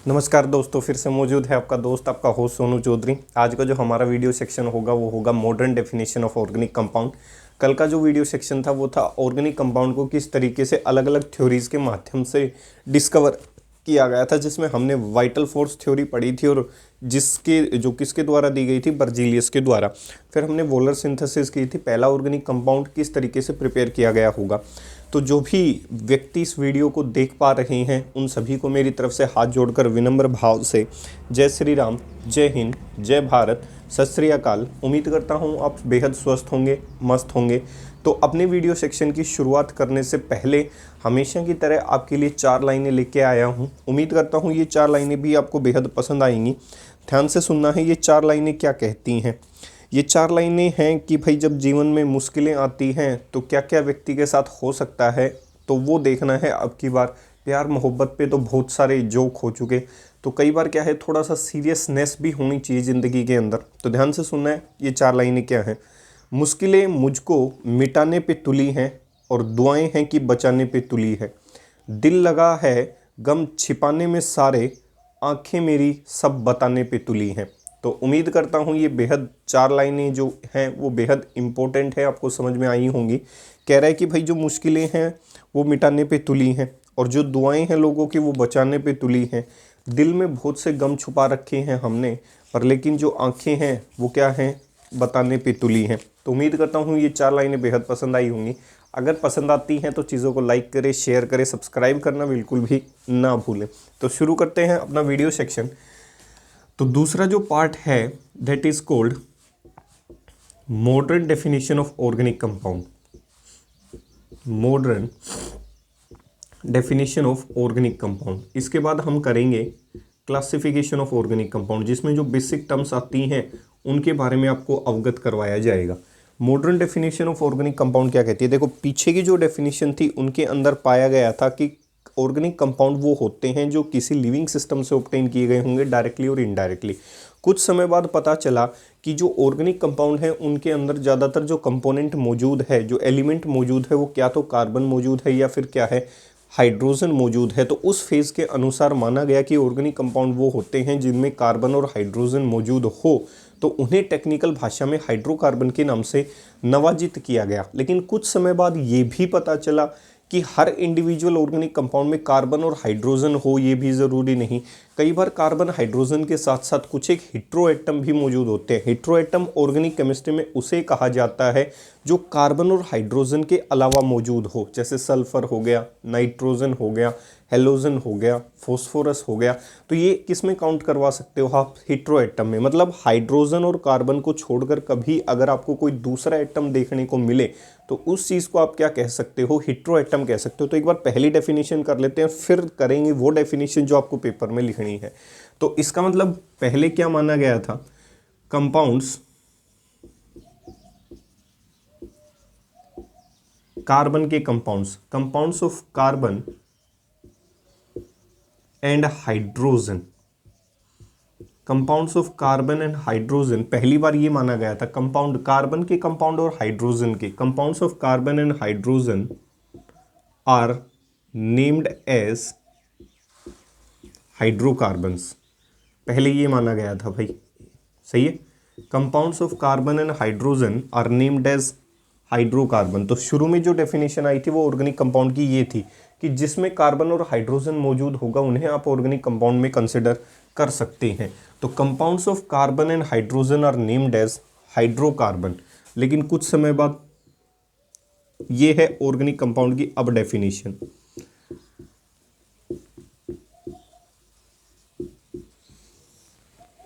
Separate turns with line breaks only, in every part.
नमस्कार दोस्तों, फिर से मौजूद है आपका दोस्त आपका होस्ट सोनू चौधरी। आज का जो हमारा वीडियो सेक्शन होगा वो होगा modern definition of organic compound. कल का जो वीडियो सेक्शन था वो था ऑर्गेनिक कंपाउंड को किस तरीके से अलग अलग थ्योरीज के माध्यम से डिस्कवर किया गया था, जिसमें हमने वाइटल फोर्स थ्योरी पढ़ी थी और किसके द्वारा दी गई थी, बर्जीलियस के द्वारा। फिर हमने वोलर सिंथेसिस की थी, पहला ऑर्गेनिक कंपाउंड किस तरीके से प्रिपेयर किया गया होगा। तो जो भी व्यक्ति इस वीडियो को देख पा रहे हैं उन सभी को मेरी तरफ से हाथ जोड़कर विनम्र भाव से जय श्री राम, जय हिंद, जय भारत, सत श्री अकाल। उम्मीद करता हूँ आप बेहद स्वस्थ होंगे, मस्त होंगे। तो अपने वीडियो सेक्शन की शुरुआत करने से पहले हमेशा की तरह आपके लिए 4 लाइनें लेके आया हूँ। उम्मीद करता हूँ ये 4 लाइनें भी आपको बेहद पसंद आएंगी। ध्यान से सुनना है, ये 4 लाइनें क्या कहती हैं। ये 4 लाइनें हैं कि भाई जब जीवन में मुश्किलें आती हैं तो क्या क्या व्यक्ति के साथ हो सकता है, तो वो देखना है। अब की बार प्यार मोहब्बत पे तो बहुत सारे जोक हो चुके, तो कई बार क्या है थोड़ा सा सीरियसनेस भी होनी चाहिए ज़िंदगी के अंदर। तो ध्यान से सुनना है, ये 4 लाइनें क्या हैं। मुश्किलें मुझको मिटाने पे तुली हैं और दुआएं हैं कि बचाने पे तुली है। दिल लगा है गम छिपाने में सारे, आंखें मेरी सब बताने पे तुली हैं। तो उम्मीद करता हूँ ये बेहद 4 लाइनें जो हैं वो बेहद इम्पोर्टेंट है, आपको समझ में आई होंगी। कह रहा है कि भाई जो मुश्किलें हैं वो मिटाने पे तुली हैं और जो दुआएं हैं लोगों की वो बचाने पे तुली हैं। दिल में बहुत से गम छुपा रखे हैं हमने, पर लेकिन जो आंखें हैं वो क्या हैं, बताने पे तुली हैं। तो उम्मीद करता हूँ ये 4 लाइनें बेहद पसंद आई होंगी। अगर पसंद आती हैं तो चीज़ों को लाइक करें, शेयर करें, सब्सक्राइब करना बिल्कुल भी ना भूलें। तो शुरू करते हैं अपना वीडियो सेक्शन। तो दूसरा जो पार्ट है that is cold modern definition of organic compound. Modern definition of organic compound. इसके बाद हम करेंगे क्लासिफिकेशन ऑफ ऑर्गेनिक कंपाउंड, जिसमें जो बेसिक टर्म्स आती हैं उनके बारे में आपको अवगत करवाया जाएगा। Modern definition of organic compound क्या कहती है। देखो, पीछे की जो डेफिनेशन थी उनके अंदर पाया गया था कि ऑर्गेनिक कंपाउंड वो होते हैं जो किसी लिविंग सिस्टम से ऑब्टेन किए गए होंगे, डायरेक्टली और इनडायरेक्टली। कुछ समय बाद पता चला कि जो ऑर्गेनिक कंपाउंड है उनके अंदर ज़्यादातर जो कंपोनेंट मौजूद है, जो एलिमेंट मौजूद है, वो क्या तो कार्बन मौजूद है या फिर क्या है, हाइड्रोजन मौजूद है। तो उस फेज़ के अनुसार माना गया कि ऑर्गेनिक कंपाउंड वो होते हैं जिनमें कार्बन और हाइड्रोजन मौजूद हो, तो उन्हें टेक्निकल भाषा में हाइड्रोकार्बन के नाम से नवाजित किया गया। लेकिन कुछ समय बाद ये भी पता चला कि हर इंडिविजुअल ऑर्गेनिक कंपाउंड में कार्बन और हाइड्रोजन हो ये भी ज़रूरी नहीं। कई बार कार्बन हाइड्रोजन के साथ साथ कुछ एक हेट्रोएटम भी मौजूद होते हैं। हेट्रोएटम ऑर्गेनिक केमिस्ट्री में उसे कहा जाता है जो कार्बन और हाइड्रोजन के अलावा मौजूद हो, जैसे सल्फर हो गया, नाइट्रोजन हो गया, हेलोजन हो गया, फॉस्फोरस हो गया। तो ये किस में काउंट करवा सकते हो आप, हेट्रोएटम में। मतलब हाइड्रोजन और कार्बन को छोड़कर कभी अगर आपको कोई दूसरा एटम देखने को मिले तो उस चीज़ को आप क्या कह सकते हो, हेट्रोएटम कह सकते हो। तो एक बार पहली डेफिनेशन कर लेते हैं, फिर करेंगे वो डेफिनेशन जो आपको पेपर में लिखनी है। तो इसका मतलब पहले क्या माना गया था, कंपाउंड्स कार्बन के compounds of carbon and hydrogen, compounds of carbon and hydrogen. पहली बार ये माना गया था कंपाउंड कार्बन के कंपाउंड और हाइड्रोजन के, compounds of carbon and hydrogen are named as hydrocarbons. पहले ये माना गया था भाई, सही है। Compounds of carbon and hydrogen are named as hydrocarbon. तो शुरू में जो डेफिनेशन आई थी वो ऑर्गेनिक कंपाउंड की ये थी कि जिसमें कार्बन और हाइड्रोजन मौजूद होगा उन्हें आप ऑर्गेनिक कंपाउंड में कंसिडर कर सकते हैं। तो compounds of carbon and hydrogen are named as hydrocarbon. लेकिन कुछ समय बाद ये है ऑर्गेनिक कंपाउंड की अब डेफिनेशन।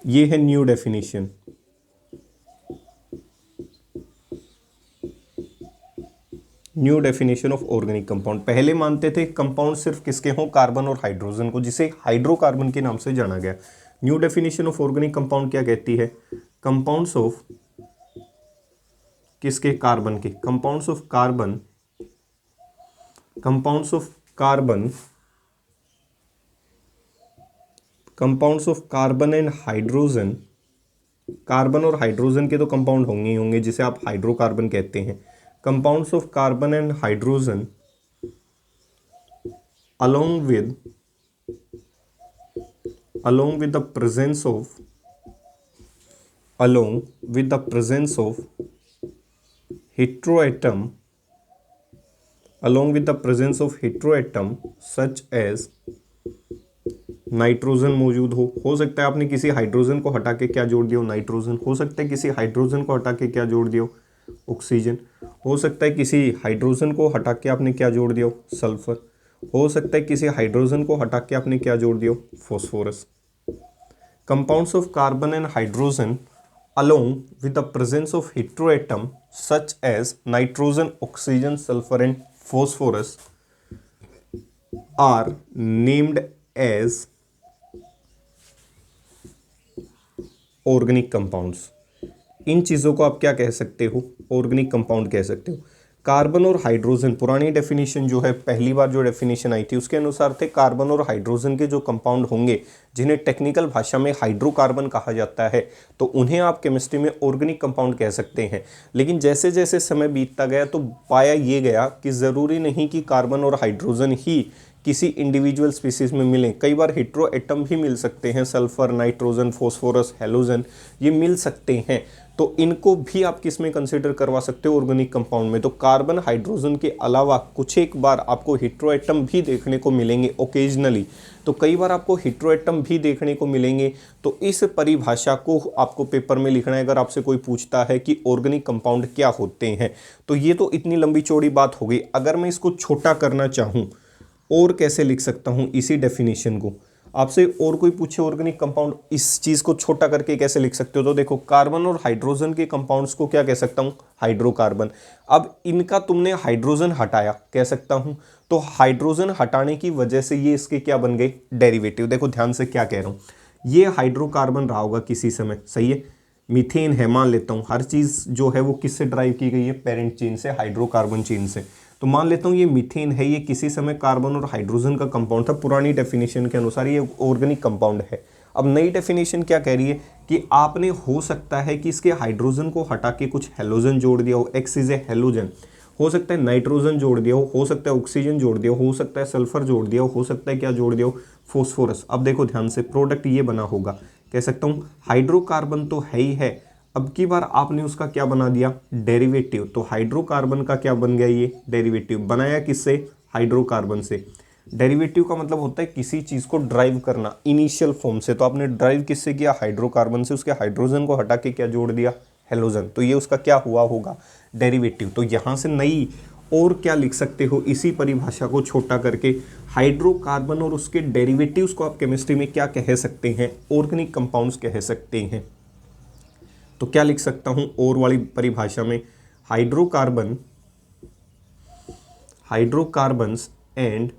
ये है new definition. New definition of organic compound. पहले मानते थे कंपाउंड सिर्फ किसके हों, कार्बन और हाइड्रोजन को, जिसे हाइड्रोकार्बन के नाम से जाना गया। New definition of organic compound क्या कहती है, कंपाउंड्स ऑफ किसके, कार्बन के, compounds of carbon, compounds of carbon, compounds of carbon and hydrogen. Carbon और हाइड्रोजन के तो कंपाउंड होंगे ही होंगे जिसे आप हाइड्रोकार्बन कहते हैं। Compounds of carbon and hydrogen along with along with the presence of heteroatom such as nitrogen मौजूद हो सकता है आपने किसी हाइड्रोजन को हटा के क्या जोड़ दिया हो, नाइट्रोजन। हो सकता है किसी हाइड्रोजन को हटा के क्या जोड़ दिया हो, ऑक्सीजन। हो सकता है किसी हाइड्रोजन को हटा के आपने क्या जोड़ दिया हो, सल्फर। हो सकता है किसी हाइड्रोजन को हटा के आपने क्या जोड़ दिया हो, phosphorus. Compounds of carbon and hydrogen along with the presence of heteroatom such as nitrogen, oxygen, sulfur and phosphorus are named as organic compounds. इन चीज़ों को आप क्या कह सकते हो, ऑर्गेनिक कंपाउंड कह सकते हो। कार्बन और हाइड्रोजन, पुरानी डेफिनेशन जो है, पहली बार जो डेफिनेशन आई थी उसके अनुसार थे कार्बन और हाइड्रोजन के जो कंपाउंड होंगे जिन्हें टेक्निकल भाषा में हाइड्रोकार्बन कहा जाता है, तो उन्हें आप केमिस्ट्री में ऑर्गेनिक कंपाउंड कह सकते हैं। लेकिन जैसे जैसे समय बीतता गया तो पाया ये गया कि ज़रूरी नहीं कि कार्बन और हाइड्रोजन ही किसी इंडिविजुअल स्पीसीज में मिलें। कई बार हेट्रो एटम भी मिल सकते हैं, सल्फर, नाइट्रोजन, फॉस्फोरस, हेलोजन, ये मिल सकते हैं। तो इनको भी आप किस में कंसिडर करवा सकते हो, ऑर्गेनिक कंपाउंड में। तो कार्बन, हाइड्रोजन के अलावा कुछ एक बार आपको हेट्रो एटम भी देखने को मिलेंगे ओकेजनली। तो कई बार आपको हेट्रो एटम भी देखने को मिलेंगे। तो इस परिभाषा को आपको पेपर में लिखना है अगर आपसे कोई पूछता है कि ऑर्गेनिक कंपाउंड क्या होते हैं। तो ये तो इतनी लंबी चौड़ी बात हो गई। अगर मैं इसको छोटा करना चाहूँ और कैसे लिख सकता हूँ इसी डेफिनेशन को, आपसे और कोई पूछे ऑर्गेनिक कंपाउंड इस चीज़ को छोटा करके कैसे लिख सकते हो, तो देखो कार्बन और हाइड्रोजन के कंपाउंड्स को क्या कह सकता हूँ, हाइड्रोकार्बन। अब इनका तुमने हाइड्रोजन हटाया, कह सकता हूँ। तो हाइड्रोजन हटाने की वजह से ये इसके क्या बन गए, डेरिवेटिव। देखो ध्यान से क्या कह रहा हूँ, ये हाइड्रोकार्बन रहा होगा किसी समय, सही है। मीथेन है मान लेता हूँ, हर चीज़ जो है वो किससे ड्राइव की गई है, पेरेंट चेन से, हाइड्रोकार्बन चेन से। तो मान लेता हूँ ये मीथेन है, ये किसी समय कार्बन और हाइड्रोजन का कंपाउंड था। पुरानी डेफिनेशन के अनुसार ये ऑर्गेनिक कंपाउंड है। अब नई डेफिनेशन क्या कह रही है कि आपने, हो सकता है कि इसके हाइड्रोजन को हटा के कुछ हेलोजन जोड़ दिया हो, एक्स इज ए हेलोजन। हो सकता है नाइट्रोजन जोड़ दिया हो सकता है ऑक्सीजन जोड़ दिया हो सकता है सल्फर जोड़ दिया हो सकता है क्या जोड़ दिया हो, फॉस्फोरस। अब देखो ध्यान से, प्रोडक्ट ये बना होगा, कह सकता हूँ हाइड्रोकार्बन तो है ही है, अब की बार आपने उसका क्या बना दिया, डेरिवेटिव। तो हाइड्रोकार्बन का क्या बन गया, ये डेरिवेटिव बनाया किससे, हाइड्रोकार्बन से। डेरिवेटिव का मतलब होता है किसी चीज़ को ड्राइव करना इनिशियल फॉर्म से। तो आपने ड्राइव किससे किया, हाइड्रोकार्बन से। उसके हाइड्रोजन को हटा के क्या जोड़ दिया, हेलोजन। तो ये उसका क्या हुआ होगा, डेरिवेटिव। तो यहाँ से नई और क्या लिख सकते हो, इसी परिभाषा को छोटा करके हाइड्रोकार्बन और उसके डेरिवेटिव्स को आप केमिस्ट्री में क्या कह सकते हैं, ऑर्गेनिक कंपाउंड्स कह सकते हैं। तो क्या लिख सकता हूं और वाली परिभाषा में, hydrocarbon, hydrocarbons and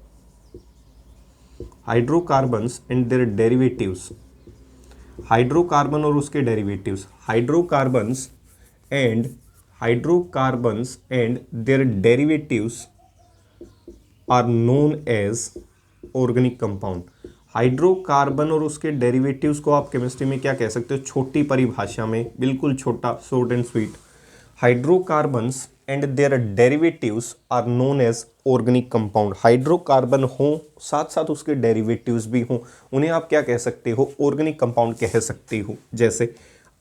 their derivatives, hydrocarbon और उसके derivatives, hydrocarbons and their derivatives are known as organic compound. Hydrocarbon और उसके डेरिवेटिव्स को आप केमिस्ट्री में क्या कह सकते हो, छोटी परिभाषा में, बिल्कुल छोटा, short and sweet, hydrocarbons and their derivatives are known as organic compound. Hydrocarbon हो साथ साथ उसके डेरिवेटिव्स भी हों, उन्हें आप क्या कह सकते हो, ऑर्गेनिक कंपाउंड कह सकते हो। जैसे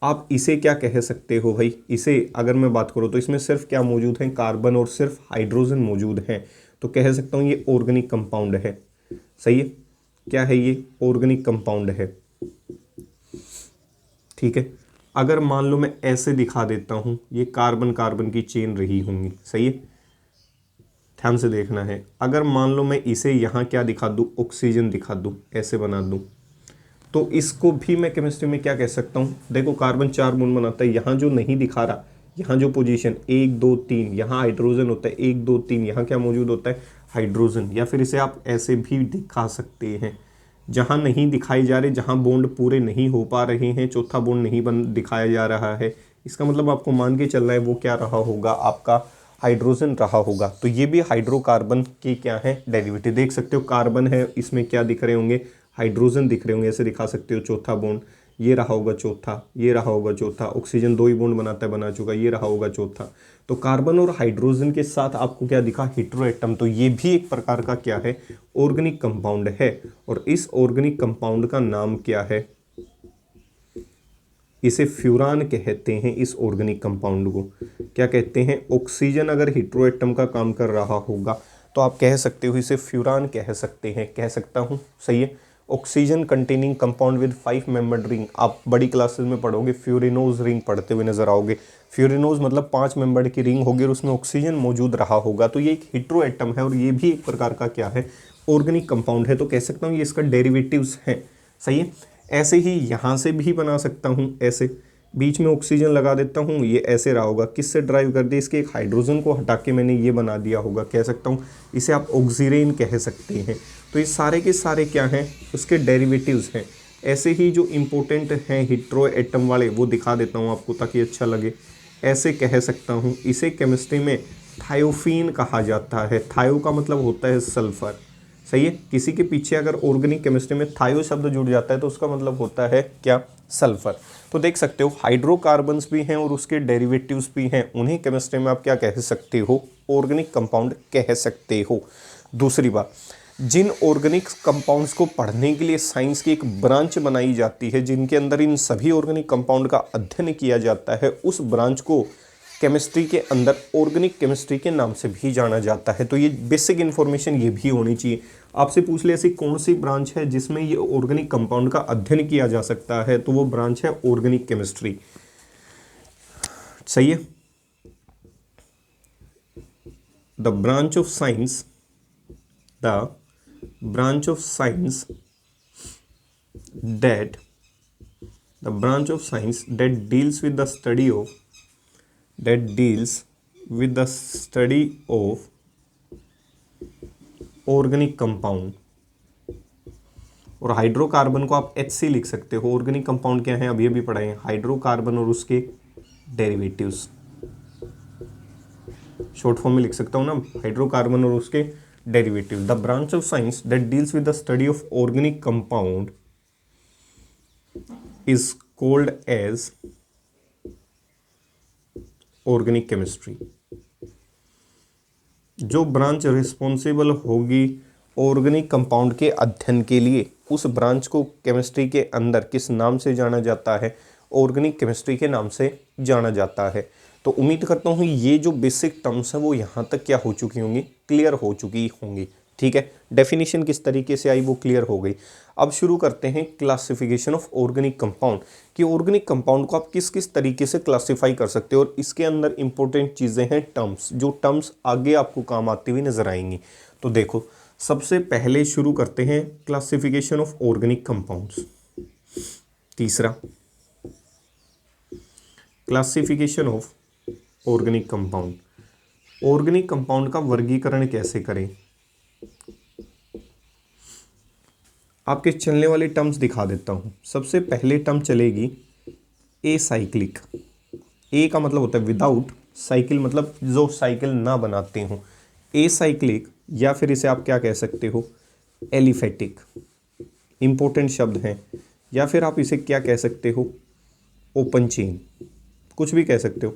आप इसे क्या कह सकते हो भाई, इसे अगर मैं बात करूँ तो इसमें सिर्फ क्या मौजूद है, कार्बन और सिर्फ हाइड्रोजन मौजूद है। तो कह सकता हूँ ये ऑर्गेनिक कंपाउंड है, सही है। क्या है ये, ऑर्गेनिक कंपाउंड है, ठीक है। अगर मान लो मैं ऐसे दिखा देता हूं, ये कार्बन कार्बन की चेन रही होंगी, सही है, ध्यान से देखना है। अगर मान लो मैं इसे यहाँ क्या दिखा दूं, ऑक्सीजन दिखा दूं, ऐसे बना दूं, तो इसको भी मैं केमिस्ट्री में क्या कह सकता हूँ, देखो कार्बन 4 बॉन्ड बनाता है, यहाँ जो नहीं दिखा रहा, यहाँ जो पोजीशन 1 2 3, यहाँ हाइड्रोजन होता है, 1 2 3, यहाँ क्या मौजूद होता है, हाइड्रोजन। या फिर इसे आप ऐसे भी दिखा सकते हैं, जहाँ नहीं दिखाए जा रहे, जहाँ बॉन्ड पूरे नहीं हो पा रहे हैं, चौथा बॉन्ड नहीं दिखाया जा रहा है, इसका मतलब आपको मान के चलना है वो क्या रहा होगा, आपका हाइड्रोजन रहा होगा। तो ये भी हाइड्रोकार्बन के क्या है, डेरिवेटिव। देख सकते हो कार्बन है, इसमें क्या दिख रहे होंगे, हाइड्रोजन दिख रहे होंगे, ऐसे दिखा सकते हो चौथा बॉन्ड। ये रहा होगा चौथा, ये रहा होगा चौथा, ऑक्सीजन 2 ही बॉन्ड बनाता है, बना चुका, ये रहा होगा चौथा। तो कार्बन और हाइड्रोजन के साथ आपको क्या दिखा, हेटेरो एटम। तो ये भी एक प्रकार का क्या है, ऑर्गेनिक कंपाउंड है। और इस ऑर्गेनिक कंपाउंड का नाम क्या है, इसे फ्यूरान कहते हैं। इस ऑर्गेनिक कंपाउंड को क्या कहते हैं, ऑक्सीजन अगर हेटेरो एटम का काम कर रहा होगा तो आप कह सकते हो इसे फ्यूरान कह सकते हैं, कह सकता हूँ, सही है। Oxygen containing compound with 5 membered ring, आप बड़ी क्लासेस में पढ़ोगे, फ्यूरिनोज रिंग पढ़ते हुए नजर आओगे। फ्यूरिनोज मतलब 5 मेंबर्ड की रिंग होगी और उसमें ऑक्सीजन मौजूद रहा होगा, तो ये एक हेटेरो एटम है और ये भी एक प्रकार का क्या है, ऑर्गेनिक कंपाउंड है। तो कह सकता हूँ ये इसका डेरिवेटिव्स है, सही है। ऐसे ही यहाँ से भी बना सकता हूँ, ऐसे बीच में ऑक्सीजन लगा देता हूँ, ये ऐसे रहा होगा, किससे ड्राइव कर दिया, इसके एक हाइड्रोजन को हटा के मैंने ये बना दिया होगा, कह सकता हूँ इसे आप ऑक्सीरेन कह सकते हैं। तो ये सारे के सारे क्या हैं, उसके डेरिवेटिव्स हैं। ऐसे ही जो इम्पोर्टेंट हैं हेटेरो एटम वाले वो दिखा देता हूँ आपको ताकि अच्छा लगे। ऐसे कह सकता हूँ, इसे केमिस्ट्री में थायोफीन कहा जाता है। थायो का मतलब होता है सल्फर, सही है। किसी के पीछे अगर ऑर्गेनिक केमिस्ट्री में थायो शब्द जुड़ जाता है तो उसका मतलब होता है क्या, सल्फर। तो देख सकते हो हाइड्रोकार्बन्स भी हैं और उसके डेरिवेटिव्स भी हैं, उन्हें केमिस्ट्री में आप क्या कह सकते हो, ऑर्गेनिक कंपाउंड कह सकते हो। दूसरी बात, जिन ऑर्गेनिक कंपाउंड्स को पढ़ने के लिए साइंस की एक ब्रांच बनाई जाती है, जिनके अंदर इन सभी ऑर्गेनिक कंपाउंड का अध्ययन किया जाता है, उस ब्रांच को केमिस्ट्री के अंदर ऑर्गेनिक केमिस्ट्री के नाम से भी जाना जाता है। तो ये बेसिक इन्फॉर्मेशन ये भी होनी चाहिए। आपसे पूछ ले ऐसी कौन सी ब्रांच है जिसमें ये ऑर्गेनिक कंपाउंड का अध्ययन किया जा सकता है, तो वो ब्रांच है ऑर्गेनिक केमिस्ट्री, सही है। The branch of science, the branch of science that deals with the study of organic compound. और हाइड्रोकार्बन को आप HC लिख सकते हो। ऑर्गेनिक कंपाउंड क्या है, अभी अभी पढ़ाए हैं, हाइड्रोकार्बन और उसके डेरिवेटिव्स, शॉर्ट फॉर्म में लिख सकता हूँ ना, हाइड्रोकार्बन और उसके derivative. The branch of science that deals with the study of organic compound is called as organic chemistry. जो ब्रांच रिस्पॉन्सिबल होगी ऑर्गेनिक कंपाउंड के अध्ययन के लिए, उस ब्रांच को केमिस्ट्री के अंदर किस नाम से जाना जाता है, ऑर्गेनिक केमिस्ट्री के नाम से जाना जाता है। तो उम्मीद करता हूँ ये जो बेसिक टर्म्स हैं वो यहाँ तक क्या हो चुकी होंगी, क्लियर हो चुकी होंगी, ठीक है। डेफिनेशन किस तरीके से आई वो क्लियर हो गई। अब शुरू करते हैं क्लासिफिकेशन ऑफ ऑर्गेनिक कंपाउंड, कि ऑर्गेनिक कंपाउंड को आप किस किस तरीके से क्लासीफाई कर सकते हो। और इसके अंदर इंपॉर्टेंट चीज़ें हैं टर्म्स, जो टर्म्स आगे आपको काम आती हुई नजर आएंगी। तो देखो, सबसे पहले शुरू करते हैं क्लासिफिकेशन ऑफ ऑर्गेनिक कंपाउंड्स। तीसरा, classification of organic compound, organic compound का वर्गीकरण कैसे करें। आपके चलने वाली टर्म्स दिखा देता हूं। सबसे पहले टर्म चलेगी एसाइक्लिक। ए का मतलब होता है विदाउट, साइकिल मतलब जो साइकिल ना बनाते हो, एसाइक्लिक। या फिर इसे आप क्या कह सकते हो, एलिफेटिक, इंपॉर्टेंट शब्द हैं। या फिर आप इसे क्या कह सकते हो, ओपन चेन, कुछ भी कह सकते हो।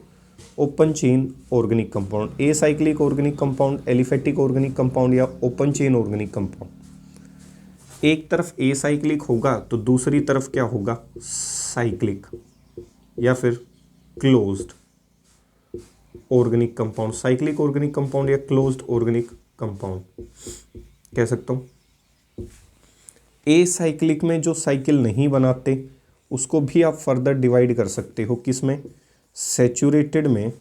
Open chain organic compound, acyclic organic compound, aliphatic organic compound या ओपन चेन ऑर्गेनिक कंपाउंड। एक तरफ एसाइक्लिक होगा तो दूसरी तरफ क्या होगा, साइक्लिक या फिर closed organic compound, cyclic organic compound या क्लोज्ड ऑर्गेनिक कंपाउंड कह सकता हूं। एसाइक्लिक में जो साइकिल नहीं बनाते उसको भी आप फर्दर डिवाइड कर सकते हो, किसमें, सैचुरेटेड में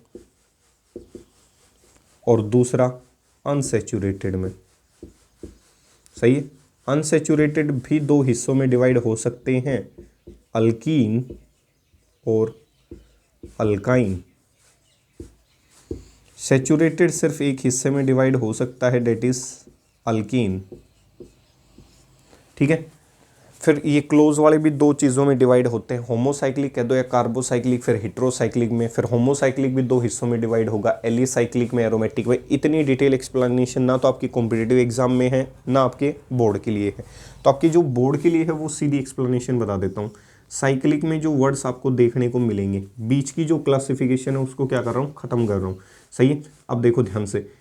और दूसरा अनसैचुरेटेड में, सही है। अनसैचुरेटेड भी दो हिस्सों में डिवाइड हो सकते हैं, अल्कीन और अल्काइन। सैचुरेटेड सिर्फ एक हिस्से में डिवाइड हो सकता है, डेट इज अल्कीन, ठीक है। फिर ये क्लोज वाले भी दो चीज़ों में डिवाइड होते हैं, होमोसाइक्लिक कह दो या कार्बोसाइक्लिक, फिर हेटेरोसाइक्लिक में। फिर होमोसाइक्लिक भी दो हिस्सों में डिवाइड होगा, एलिसाइक्लिक में, एरोमेटिक में। इतनी डिटेल एक्सप्लेनेशन ना तो आपकी कॉम्पिटिटिव एग्जाम में है ना आपके बोर्ड के लिए है। तो आपकी जो बोर्ड के लिए है वो सीधी एक्सप्लेनेशन बता देता हूँ। साइक्लिक में जो वर्ड्स आपको देखने को मिलेंगे, बीच की जो क्लासिफिकेशन है उसको क्या कर रहा हूँ, ख़त्म कर रहा हूँ। सही है। अब देखो ध्यान से,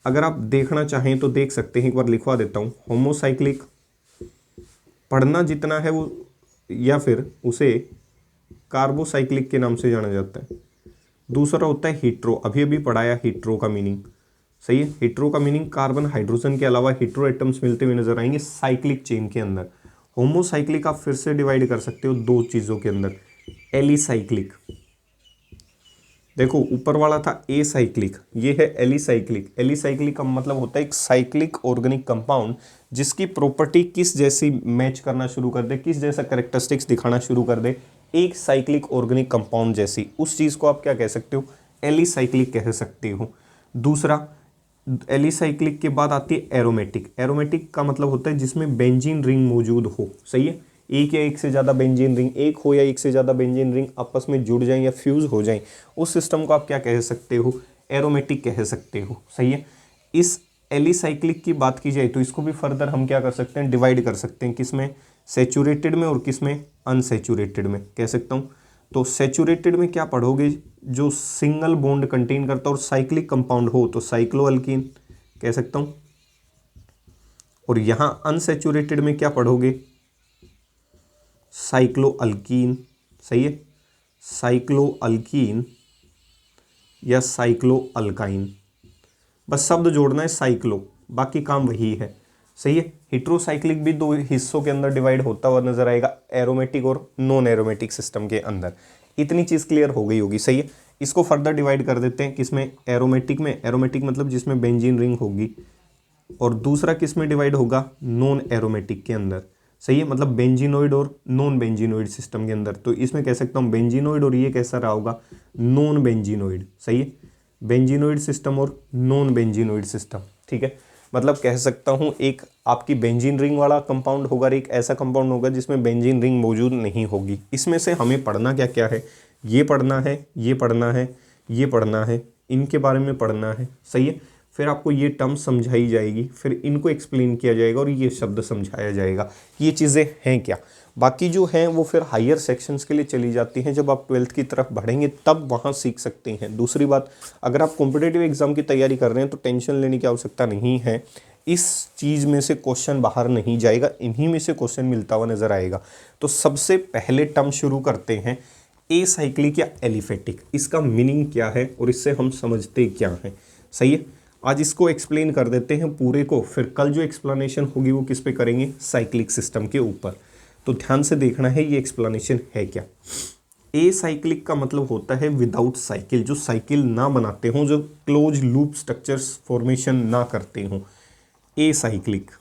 अगर आप देखना चाहें तो देख सकते हैं, एक बार लिखवा देता हूँ। होमोसाइक्लिक पढ़ना जितना है वो, या फिर उसे कार्बोसाइक्लिक के नाम से जाना जाता है। दूसरा होता है हीट्रो, अभी अभी पढ़ाया हीट्रो का मीनिंग। सही है। हीट्रो का मीनिंग कार्बन हाइड्रोजन के अलावा हीट्रो एटम्स मिलते हुए नजर आएंगे साइक्लिक चेन के अंदर। होमोसाइक्लिक आप फिर से डिवाइड कर सकते हो दो चीज़ों के अंदर, एलिसाइक्लिक, देखो ऊपर वाला था ए साइक्लिक, ये है एलिसाइक्लिक। एलिसाइक्लिक का मतलब होता है एक साइक्लिक ऑर्गेनिक कंपाउंड जिसकी प्रॉपर्टी किस जैसी मैच करना शुरू कर दे, किस जैसा कैरेक्टरिस्टिक्स दिखाना शुरू कर दे, एक साइक्लिक ऑर्गेनिक कंपाउंड जैसी, उस चीज़ को आप क्या कह सकते हो, एलिसाइक्लिक कह सकते हो। दूसरा, एलिसाइक्लिक के बाद आती है एरोमेटिक। एरोमेटिक का मतलब होता है जिसमें बेंजीन रिंग मौजूद हो। सही है। एक या एक से ज़्यादा बेंजीन रिंग, एक हो या एक से ज़्यादा बेंजीन रिंग आपस में जुड़ जाएं या फ्यूज़ हो जाएं, उस सिस्टम को आप क्या कह सकते हो, एरोमेटिक कह सकते हो। सही है। इस एलिसाइक्लिक की बात की जाए तो इसको भी फर्दर हम क्या कर सकते हैं, डिवाइड कर सकते हैं, किस में, सेचुरेटेड में और किस में, अनसेचुरेटेड में कह सकता हूँ। तो सेचुरेटेड में क्या पढ़ोगे, जो सिंगल बॉन्ड कंटेन करता और साइक्लिक कंपाउंड हो तो साइक्लोअल्कीन कह सकता हूँ। और यहाँ अनसेचुरेटेड में क्या पढ़ोगे, साइक्लोअल्कीन। सही है। साइक्लोअल्कीन या साइक्लोअल्काइन, बस शब्द जोड़ना है साइक्लो, बाकी काम वही है। सही है। हेट्रोसाइक्लिक भी दो हिस्सों के अंदर डिवाइड होता हुआ नजर आएगा, एरोमेटिक और नॉन एरोमेटिक सिस्टम के अंदर। इतनी चीज़ क्लियर हो गई होगी। सही है। इसको फर्दर डिवाइड कर देते हैं, किसमें, एरोमेटिक में। एरोमेटिक मतलब जिसमें बेंजीन रिंग होगी। और दूसरा किस में डिवाइड होगा, नॉन एरोमेटिक के अंदर। सही है। मतलब बेंजीनोइड और नॉन बेंजीनोइड सिस्टम के अंदर। तो इसमें कह सकता हूँ बेंजीनोइड, और ये कैसा रहा होगा, नॉन बेंजीनोइड। सही है। बेंजीनोइड सिस्टम और नॉन बेंजीनोइड सिस्टम। ठीक है। मतलब कह सकता हूँ एक आपकी बेंजीन रिंग वाला कंपाउंड होगा और एक ऐसा कंपाउंड होगा जिसमें बेंजीन रिंग मौजूद नहीं होगी। इसमें से हमें पढ़ना क्या क्या है, ये पढ़ना है, ये पढ़ना है, ये पढ़ना है, इनके बारे में पढ़ना है। सही है। फिर आपको ये टर्म समझाई जाएगी, फिर इनको एक्सप्लेन किया जाएगा और ये शब्द समझाया जाएगा कि ये चीज़ें हैं क्या। बाकी जो हैं वो फिर हायर सेक्शंस के लिए चली जाती हैं, जब आप 12th की तरफ बढ़ेंगे तब वहाँ सीख सकते हैं। दूसरी बात, अगर आप कॉम्पिटिटिव एग्जाम की तैयारी कर रहे हैं तो टेंशन लेने की आवश्यकता नहीं है, इस चीज़ में से क्वेश्चन बाहर नहीं जाएगा, इन्हीं में से क्वेश्चन मिलता हुआ नजर आएगा। तो सबसे पहले टर्म शुरू करते हैं, ए साइक्लिक या एलिफेटिक, इसका मीनिंग क्या है और इससे हम समझते क्या हैं। सही है। आज इसको एक्सप्लेन कर देते हैं पूरे को, फिर कल जो एक्सप्लेनेशन होगी वो किस पे करेंगे, साइक्लिक सिस्टम के ऊपर। तो ध्यान से देखना है ये एक्सप्लेनेशन है क्या। ए साइक्लिक का मतलब होता है विदाउट साइकिल, जो साइकिल ना बनाते हों, जो क्लोज लूप स्ट्रक्चर्स फॉर्मेशन ना करते हों, a cyclic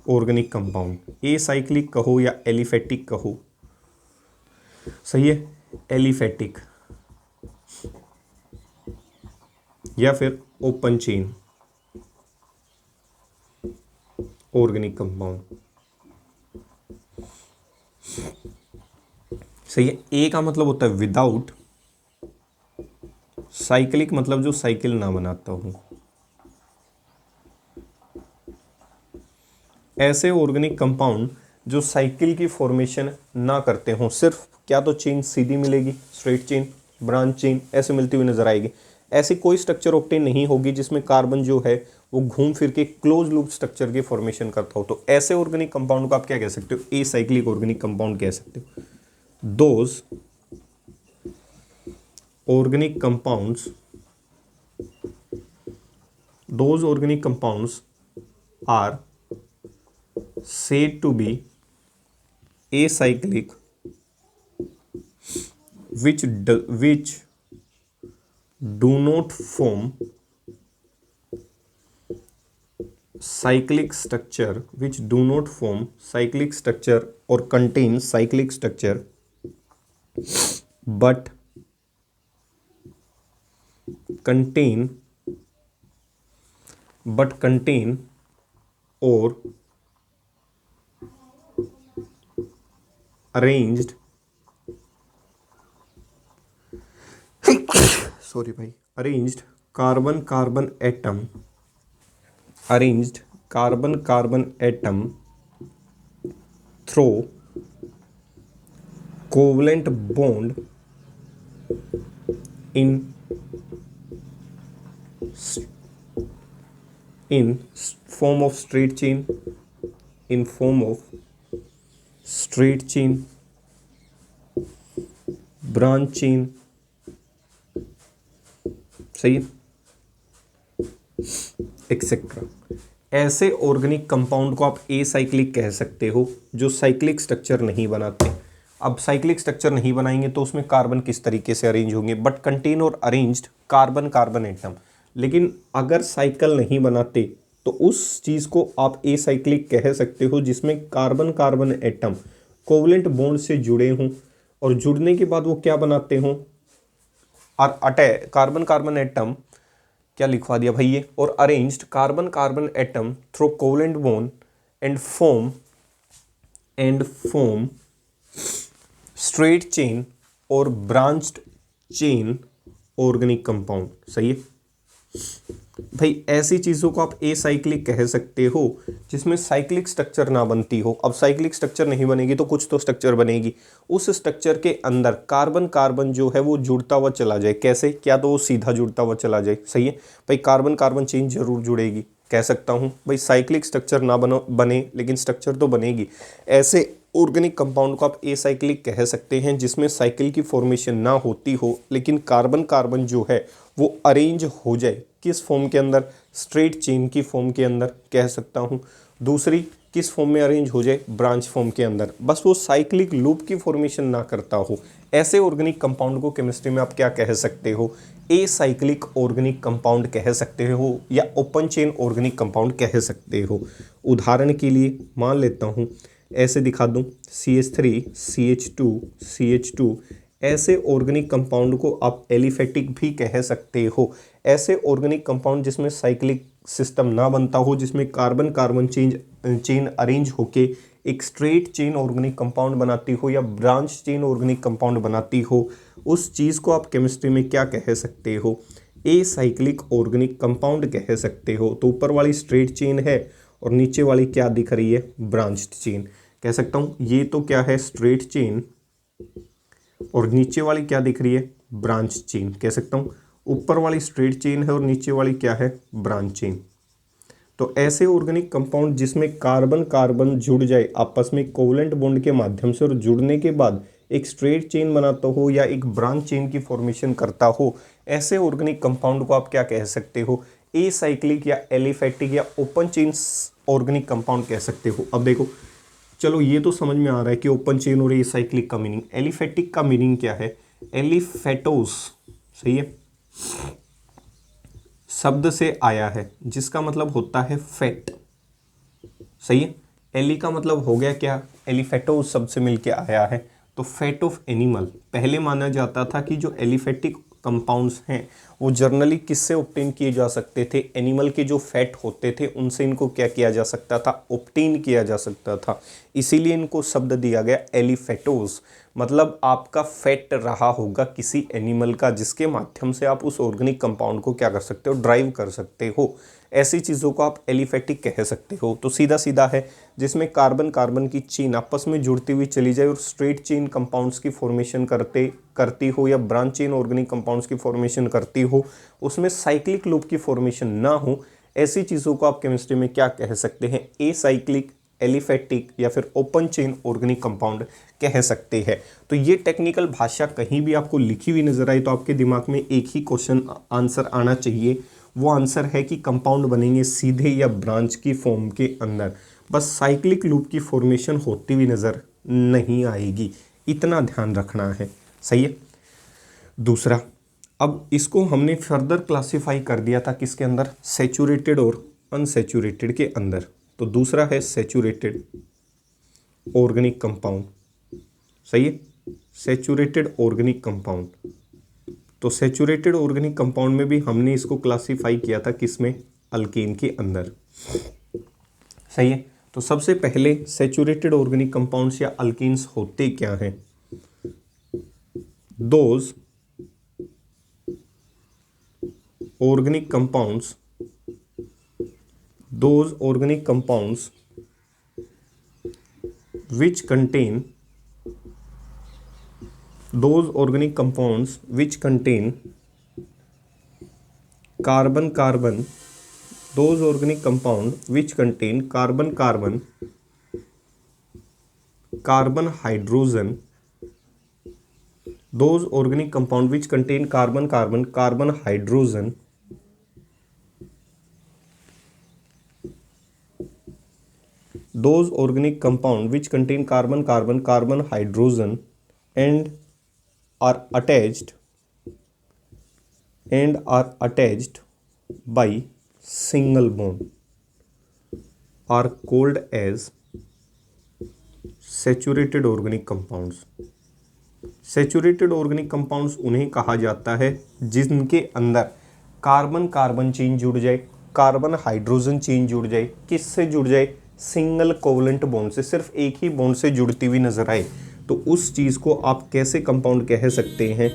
organic compound. A cyclic कहो या एलिफेटिक कहो। सही है। एलिफेटिक या फिर ओपन चेन ऑर्गेनिक कंपाउंड। सही है। ए का मतलब होता है विदाउट, साइक्लिक मतलब जो साइकिल ना बनाता हूं। ऐसे ऑर्गेनिक कंपाउंड जो साइकिल की फॉर्मेशन ना करते हों, सिर्फ क्या तो चेन सीधी मिलेगी, स्ट्रेट चेन, ब्रांच चेन ऐसे मिलती हुई नजर आएगी, ऐसी कोई स्ट्रक्चर ऑब्टेन नहीं होगी जिसमें कार्बन जो है वो घूम फिर के क्लोज लूप स्ट्रक्चर की फॉर्मेशन करता हो। तो ऐसे ऑर्गेनिक कंपाउंड को आप क्या कह सकते हो, ए साइक्लिक ऑर्गेनिक कंपाउंड कह सकते हो। Those organic compounds are said to be acyclic, which do not form cyclic structure, or contain cyclic structure, but contain or arranged arranged carbon carbon atom through covalent bond in form of straight chain, in form of straight chain, branch chain, सही है, etcetera. ऐसे organic compound को आप acyclic कह सकते हो जो cyclic structure नहीं बनाते। अब साइक्लिक स्ट्रक्चर नहीं बनाएंगे तो उसमें कार्बन किस तरीके से अरेंज होंगे, बट कंटेन और अरेंज्ड कार्बन कार्बन एटम। लेकिन अगर साइकिल नहीं बनाते तो उस चीज़ को आप एसाइक्लिक कह सकते हो जिसमें carbon carbon atom covalent bond से जुड़े हों और जुड़ने के बाद वो क्या बनाते हों, और कार्बन कार्बन एटम क्या लिखवा दिया भाई ये, और arranged carbon carbon atom through covalent bond and form straight chain और ब्रांच्ड चेन ऑर्गेनिक कंपाउंड। सही है भाई, ऐसी चीज़ों को आप एसाइक्लिक कह सकते हो जिसमें साइक्लिक स्ट्रक्चर ना बनती हो। अब साइक्लिक स्ट्रक्चर नहीं बनेगी तो कुछ तो स्ट्रक्चर बनेगी, उस स्ट्रक्चर के अंदर कार्बन कार्बन जो है वो जुड़ता हुआ चला जाए। कैसे, क्या तो वो सीधा जुड़ता हुआ चला जाए। सही है भाई, कार्बन कार्बन चेन जरूर जुड़ेगी, कह सकता हूँ भाई साइक्लिक स्ट्रक्चर ना बने लेकिन स्ट्रक्चर तो बनेगी। ऐसे ऑर्गेनिक कंपाउंड को आप एसाइक्लिक कह सकते हैं जिसमें साइकिल की फॉर्मेशन ना होती हो लेकिन कार्बन कार्बन जो है वो अरेंज हो जाए। किस फॉर्म के अंदर, स्ट्रेट चेन की फॉर्म के अंदर कह सकता हूँ। दूसरी किस फॉर्म में अरेंज हो जाए, ब्रांच फॉर्म के अंदर, बस वो साइक्लिक लूप की फॉर्मेशन ना करता हो। ऐसे ऑर्गेनिक कंपाउंड को केमिस्ट्री में आप क्या कह सकते हो, एसाइक्लिक ऑर्गेनिक कंपाउंड कह सकते हो या ओपन चेन ऑर्गेनिक कंपाउंड कह सकते हो। उदाहरण के लिए मान लेता हूँ, ऐसे दिखा दूँ, CH3 CH2 CH2, ऐसे ऑर्गेनिक कंपाउंड को आप एलिफेटिक भी कह सकते हो। ऐसे ऑर्गेनिक कंपाउंड जिसमें साइक्लिक सिस्टम ना बनता हो, जिसमें कार्बन कार्बन चेन अरेंज होके एक स्ट्रेट चेन ऑर्गेनिक कंपाउंड बनाती हो या ब्रांच चेन ऑर्गेनिक कंपाउंड बनाती हो, उस चीज़ को आप केमिस्ट्री में क्या कह सकते हो, एसाइक्लिक ऑर्गेनिक कंपाउंड कह सकते हो। तो ऊपर वाली स्ट्रेट चेन है और नीचे वाली क्या दिख रही है, ब्रांच्ड चेन। कह सकता हूँ ये तो क्या है, स्ट्रेट चेन, और नीचे वाली क्या दिख रही है, ब्रांच चेन। कह सकता हूँ ऊपर वाली स्ट्रेट चेन है और नीचे वाली क्या है, ब्रांच चेन। तो ऐसे ऑर्गेनिक कंपाउंड जिसमें कार्बन कार्बन जुड़ जाए आपस में कोवलेंट बॉन्ड के माध्यम से और जुड़ने के बाद एक स्ट्रेट चेन बनाता हो या एक ब्रांच चेन की फॉर्मेशन करता हो, ऐसे ऑर्गेनिक कंपाउंड को आप क्या कह सकते हो, एसाइक्लिक या एलिफेटिक या ओपन चेन ऑर्गेनिक कंपाउंड कह सकते हो। अब देखो, चलो ये तो समझ में आ रहा है कि ओपन चेन और एसाइक्लिक का मीनिंग। एलिफेटिक का मीनिंग क्या है, एलिफेटोस, सही है, शब्द से आया है जिसका मतलब होता है फैट। सही है, एली का मतलब हो गया क्या, एलिफेटोस शब्द से मिलके आया है, तो फैट ऑफ एनिमल। पहले माना जाता था कि जो एलिफेटिक कंपाउंड्स हैं वो जर्नली किससे ऑब्टेन किए जा सकते थे, एनिमल के जो फैट होते थे उनसे इनको क्या किया जा सकता था, ऑब्टेन किया जा सकता था। इसीलिए इनको शब्द दिया गया एलिफेटोस। मतलब आपका फैट रहा होगा किसी एनिमल का जिसके माध्यम से आप उस ऑर्गेनिक कंपाउंड को क्या कर सकते हो, ड्राइव कर सकते हो। ऐसी चीज़ों को आप एलिफेटिक कह सकते हो। तो सीधा सीधा है, जिसमें कार्बन कार्बन की चेन आपस में जुड़ती हुई चली जाए और स्ट्रेट चेन कंपाउंड्स की फॉर्मेशन करती हो या ब्रांच चेन ऑर्गेनिक कंपाउंड्स की फॉर्मेशन करती हो, उसमें साइक्लिक लूप की फॉर्मेशन ना हो, ऐसी चीज़ों को आप केमिस्ट्री में क्या कह सकते हैं, एसाइक्लिक, एलिफेटिक या फिर ओपन चेन ऑर्गेनिक कंपाउंड कह सकते हैं। तो ये टेक्निकल भाषा कहीं भी आपको लिखी हुई नजर आई तो आपके दिमाग में एक ही क्वेश्चन आंसर आना चाहिए, वो आंसर है कि कंपाउंड बनेंगे सीधे या ब्रांच की फॉर्म के अंदर, बस साइक्लिक लूप की फॉर्मेशन होती हुई नज़र नहीं आएगी, इतना ध्यान रखना है। सही है। दूसरा, अब इसको हमने फर्दर क्लासिफाई कर दिया था किसके अंदर, सैचुरेटेड और अनसैचुरेटेड के अंदर। तो दूसरा है सैचुरेटेड ऑर्गेनिक कंपाउंड। सही है, सैचुरेटेड ऑर्गेनिक कंपाउंड। तो सैचुरेटेड ऑर्गेनिक कंपाउंड में भी हमने इसको क्लासिफाई किया था किसमें, अल्केन के अंदर। सही है। तो सबसे पहले सैचुरेटेड ऑर्गेनिक कंपाउंड्स या अल्केन्स होते क्या हैं, those organic compounds which contain those organic compounds which contain carbon carbon, those organic compound which contain carbon carbon, carbon hydrogen, those organic compound which contain carbon carbon, carbon hydrogen, those organic compound which contain carbon carbon, carbon hydrogen and are attached by single bond are called as saturated organic compounds. Saturated organic compounds उन्हें कहा जाता है जिनके अंदर carbon carbon chain जुड़ जाए, carbon hydrogen chain जुड़ जाए, किससे जुड़ जाए, सिंगल कोवलेंट बॉन्ड से, सिर्फ एक ही बॉन्ड से जुड़ती हुई नजर आए, तो उस चीज़ को आप कैसे कंपाउंड कह सकते हैं,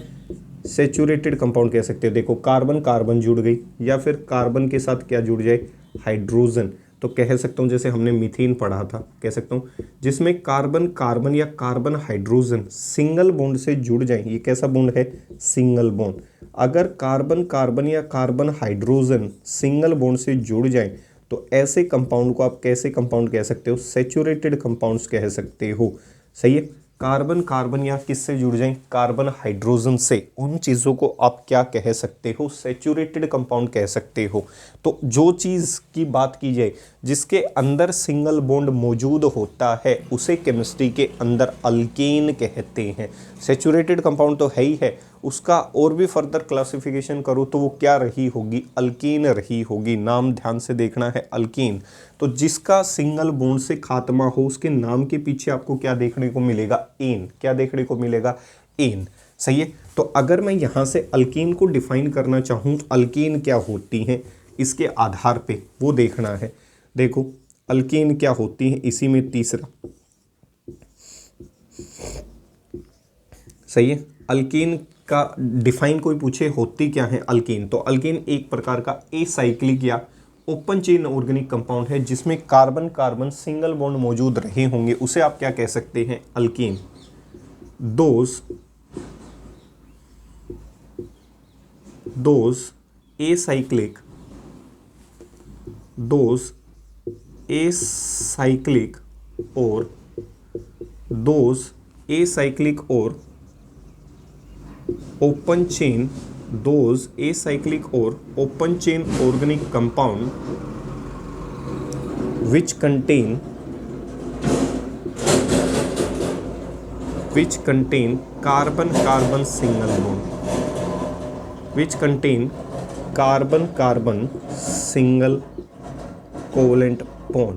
सैचुरेटेड कंपाउंड कह सकते हो। देखो कार्बन कार्बन जुड़ गई या फिर कार्बन के साथ क्या जुड़ जाए, हाइड्रोजन, तो कह सकता हूँ जैसे हमने मीथेन पढ़ा था, कह सकता हूँ जिसमें कार्बन कार्बन या कार्बन हाइड्रोजन सिंगल बॉन्ड से जुड़ जाए, ये कैसा बॉन्ड है, सिंगल बॉन्ड। अगर कार्बन कार्बन या कार्बन हाइड्रोजन सिंगल बॉन्ड से जुड़ जाए तो ऐसे कंपाउंड को आप कैसे कंपाउंड कह सकते हो, सैचुरेटेड कंपाउंड्स कह सकते हो। सही है, कार्बन कार्बन या किससे जुड़ जाएं, कार्बन हाइड्रोजन से, उन चीज़ों को आप क्या कह सकते हो, सैचुरेटेड कंपाउंड कह सकते हो। तो जो चीज़ की बात की जाए जिसके अंदर सिंगल बॉन्ड मौजूद होता है उसे केमिस्ट्री के अंदर अल्केन कहते हैं। सैचुरेटेड कंपाउंड तो है ही है, उसका और भी फर्दर क्लासिफिकेशन करूँ तो वो क्या रही होगी, अल्कीन रही होगी। नाम ध्यान से देखना है, अल्कीन। तो जिसका सिंगल बॉन्ड से खात्मा हो उसके नाम के पीछे आपको क्या देखने को मिलेगा, एन। क्या देखने को मिलेगा, एन। सही है, तो अगर मैं यहाँ से अल्कीन को डिफाइन करना चाहूँ, अल्कीन क्या होती हैं इसके आधार पे वो देखना है। देखो अल्कीन क्या होती है, इसी में तीसरा, सही है, अल्कीन का डिफाइन कोई पूछे होती क्या है अल्कीन, तो अल्कीन एक प्रकार का एसाइक्लिक या ओपन चेन ऑर्गेनिक कंपाउंड है जिसमें कार्बन कार्बन सिंगल बॉन्ड मौजूद रहे होंगे, उसे आप क्या कह सकते हैं, अल्कीन। दोज एसाइक्लिक और open chain, those acyclic or open chain organic compound which contain carbon carbon single bond, which contain carbon carbon single covalent bond,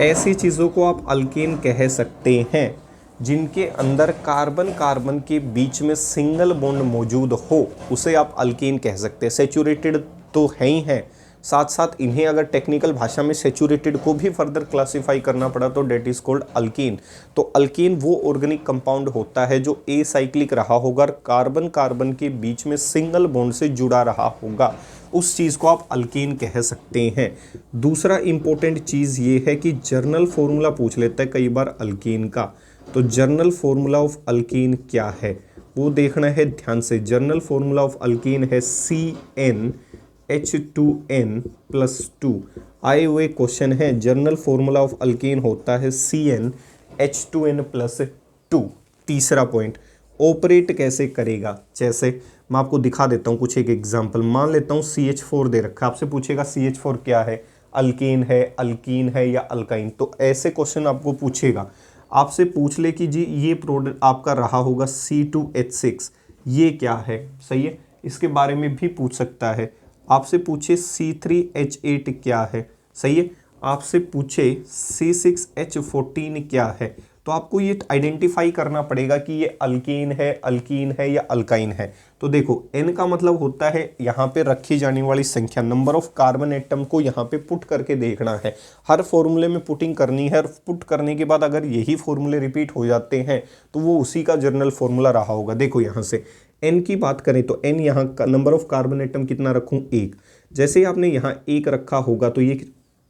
ऐसी चीज़ों को आप अल्केन कह सकते हैं जिनके अंदर कार्बन कार्बन के बीच में सिंगल बॉन्ड मौजूद हो, उसे आप अल्केन कह सकते हैं। सैचुरेटेड तो है ही है, साथ साथ इन्हें अगर टेक्निकल भाषा में सैचुरेटेड को भी फर्दर क्लासिफाई करना पड़ा तो डेट इज कॉल्ड अल्केन। तो अल्केन वो ऑर्गेनिक कंपाउंड होता है जो एसाइक्लिक रहा होगा, कार्बन कार्बन के बीच में सिंगल बॉन्ड से जुड़ा रहा होगा, उस चीज़ को आप अल्केन कह सकते हैं। दूसरा इंपॉर्टेंट चीज़ ये है कि जर्नल फॉर्मूला पूछ लेता है कई बार अल्केन का, तो जर्नल फॉर्मूला ऑफ अल्केन क्या है वो देखना है ध्यान से। जर्नल फॉर्मूला ऑफ अल्केन है CnH2n+2। आए हुए क्वेश्चन है, जर्नल फॉर्मूला ऑफ अल्केन होता है CnH2n+2। तीसरा पॉइंट, ऑपरेट कैसे करेगा, जैसे मैं आपको दिखा देता हूँ कुछ एक एग्जांपल। मान लेता हूँ CH4 दे रखा है, आपसे पूछेगा CH4 क्या है, अल्केन है, अल्कीन है या अल्काइन, तो ऐसे क्वेश्चन आपको पूछेगा। आपसे पूछ ले कि जी ये प्रोडक्ट आपका रहा होगा C2H6, ये क्या है, सही है, इसके बारे में भी पूछ सकता है। आपसे पूछे C3H8 क्या है, सही है, आपसे पूछे C6H14 क्या है, तो आपको ये आइडेंटिफाई करना पड़ेगा कि ये अल्केन है, अल्कीन है या अल्काइन है। तो देखो N का मतलब होता है यहाँ पे रखी जाने वाली संख्या, नंबर ऑफ कार्बन एटम को यहाँ पे पुट करके देखना है। हर फॉर्मूले में पुटिंग करनी है, पुट करने के बाद अगर यही फॉर्मूले रिपीट हो जाते हैं तो वो उसी का जर्नल फॉर्मूला रहा होगा। देखो यहाँ से N की बात करें तो N यहाँ का नंबर ऑफ कार्बन एटम कितना रखूँ, 1। जैसे ही आपने यहाँ 1 रखा होगा तो ये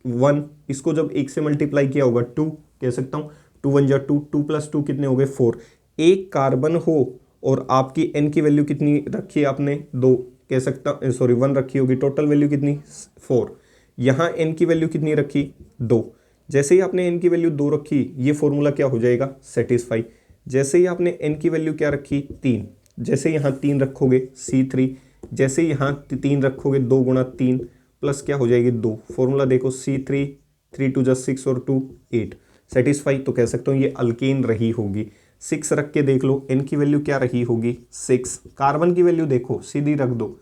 1, इसको जब 1 से मल्टीप्लाई किया होगा 2 कह सकता हूँ, 2 1 जा 2, 2 + 2 कितने हो गए 4। एक कार्बन हो और आपकी n की वैल्यू कितनी रखी है आपने, 2 कह सकता, सॉरी 1 रखी होगी, टोटल वैल्यू कितनी 4, यहाँ n की वैल्यू कितनी रखी 2। जैसे ही आपने n की वैल्यू 2 रखी ये फॉर्मूला क्या हो जाएगा, सेटिस्फाई। जैसे ही आपने n की वैल्यू क्या रखी 3, जैसे यहाँ 3 रखोगे C3, जैसे यहाँ 3 रखोगे 2 गुणा 3 प्लस क्या हो जाएगी 2, फॉर्मूला देखो C3, 3 2 6 और 2 8, सेटिस्फाई। तो कह सकता हूँ ये अल्केन रही होगी। 6 रख के देख लो n की वैल्यू क्या रही होगी 6, कार्बन की वैल्यू देखो सीधी रख दो,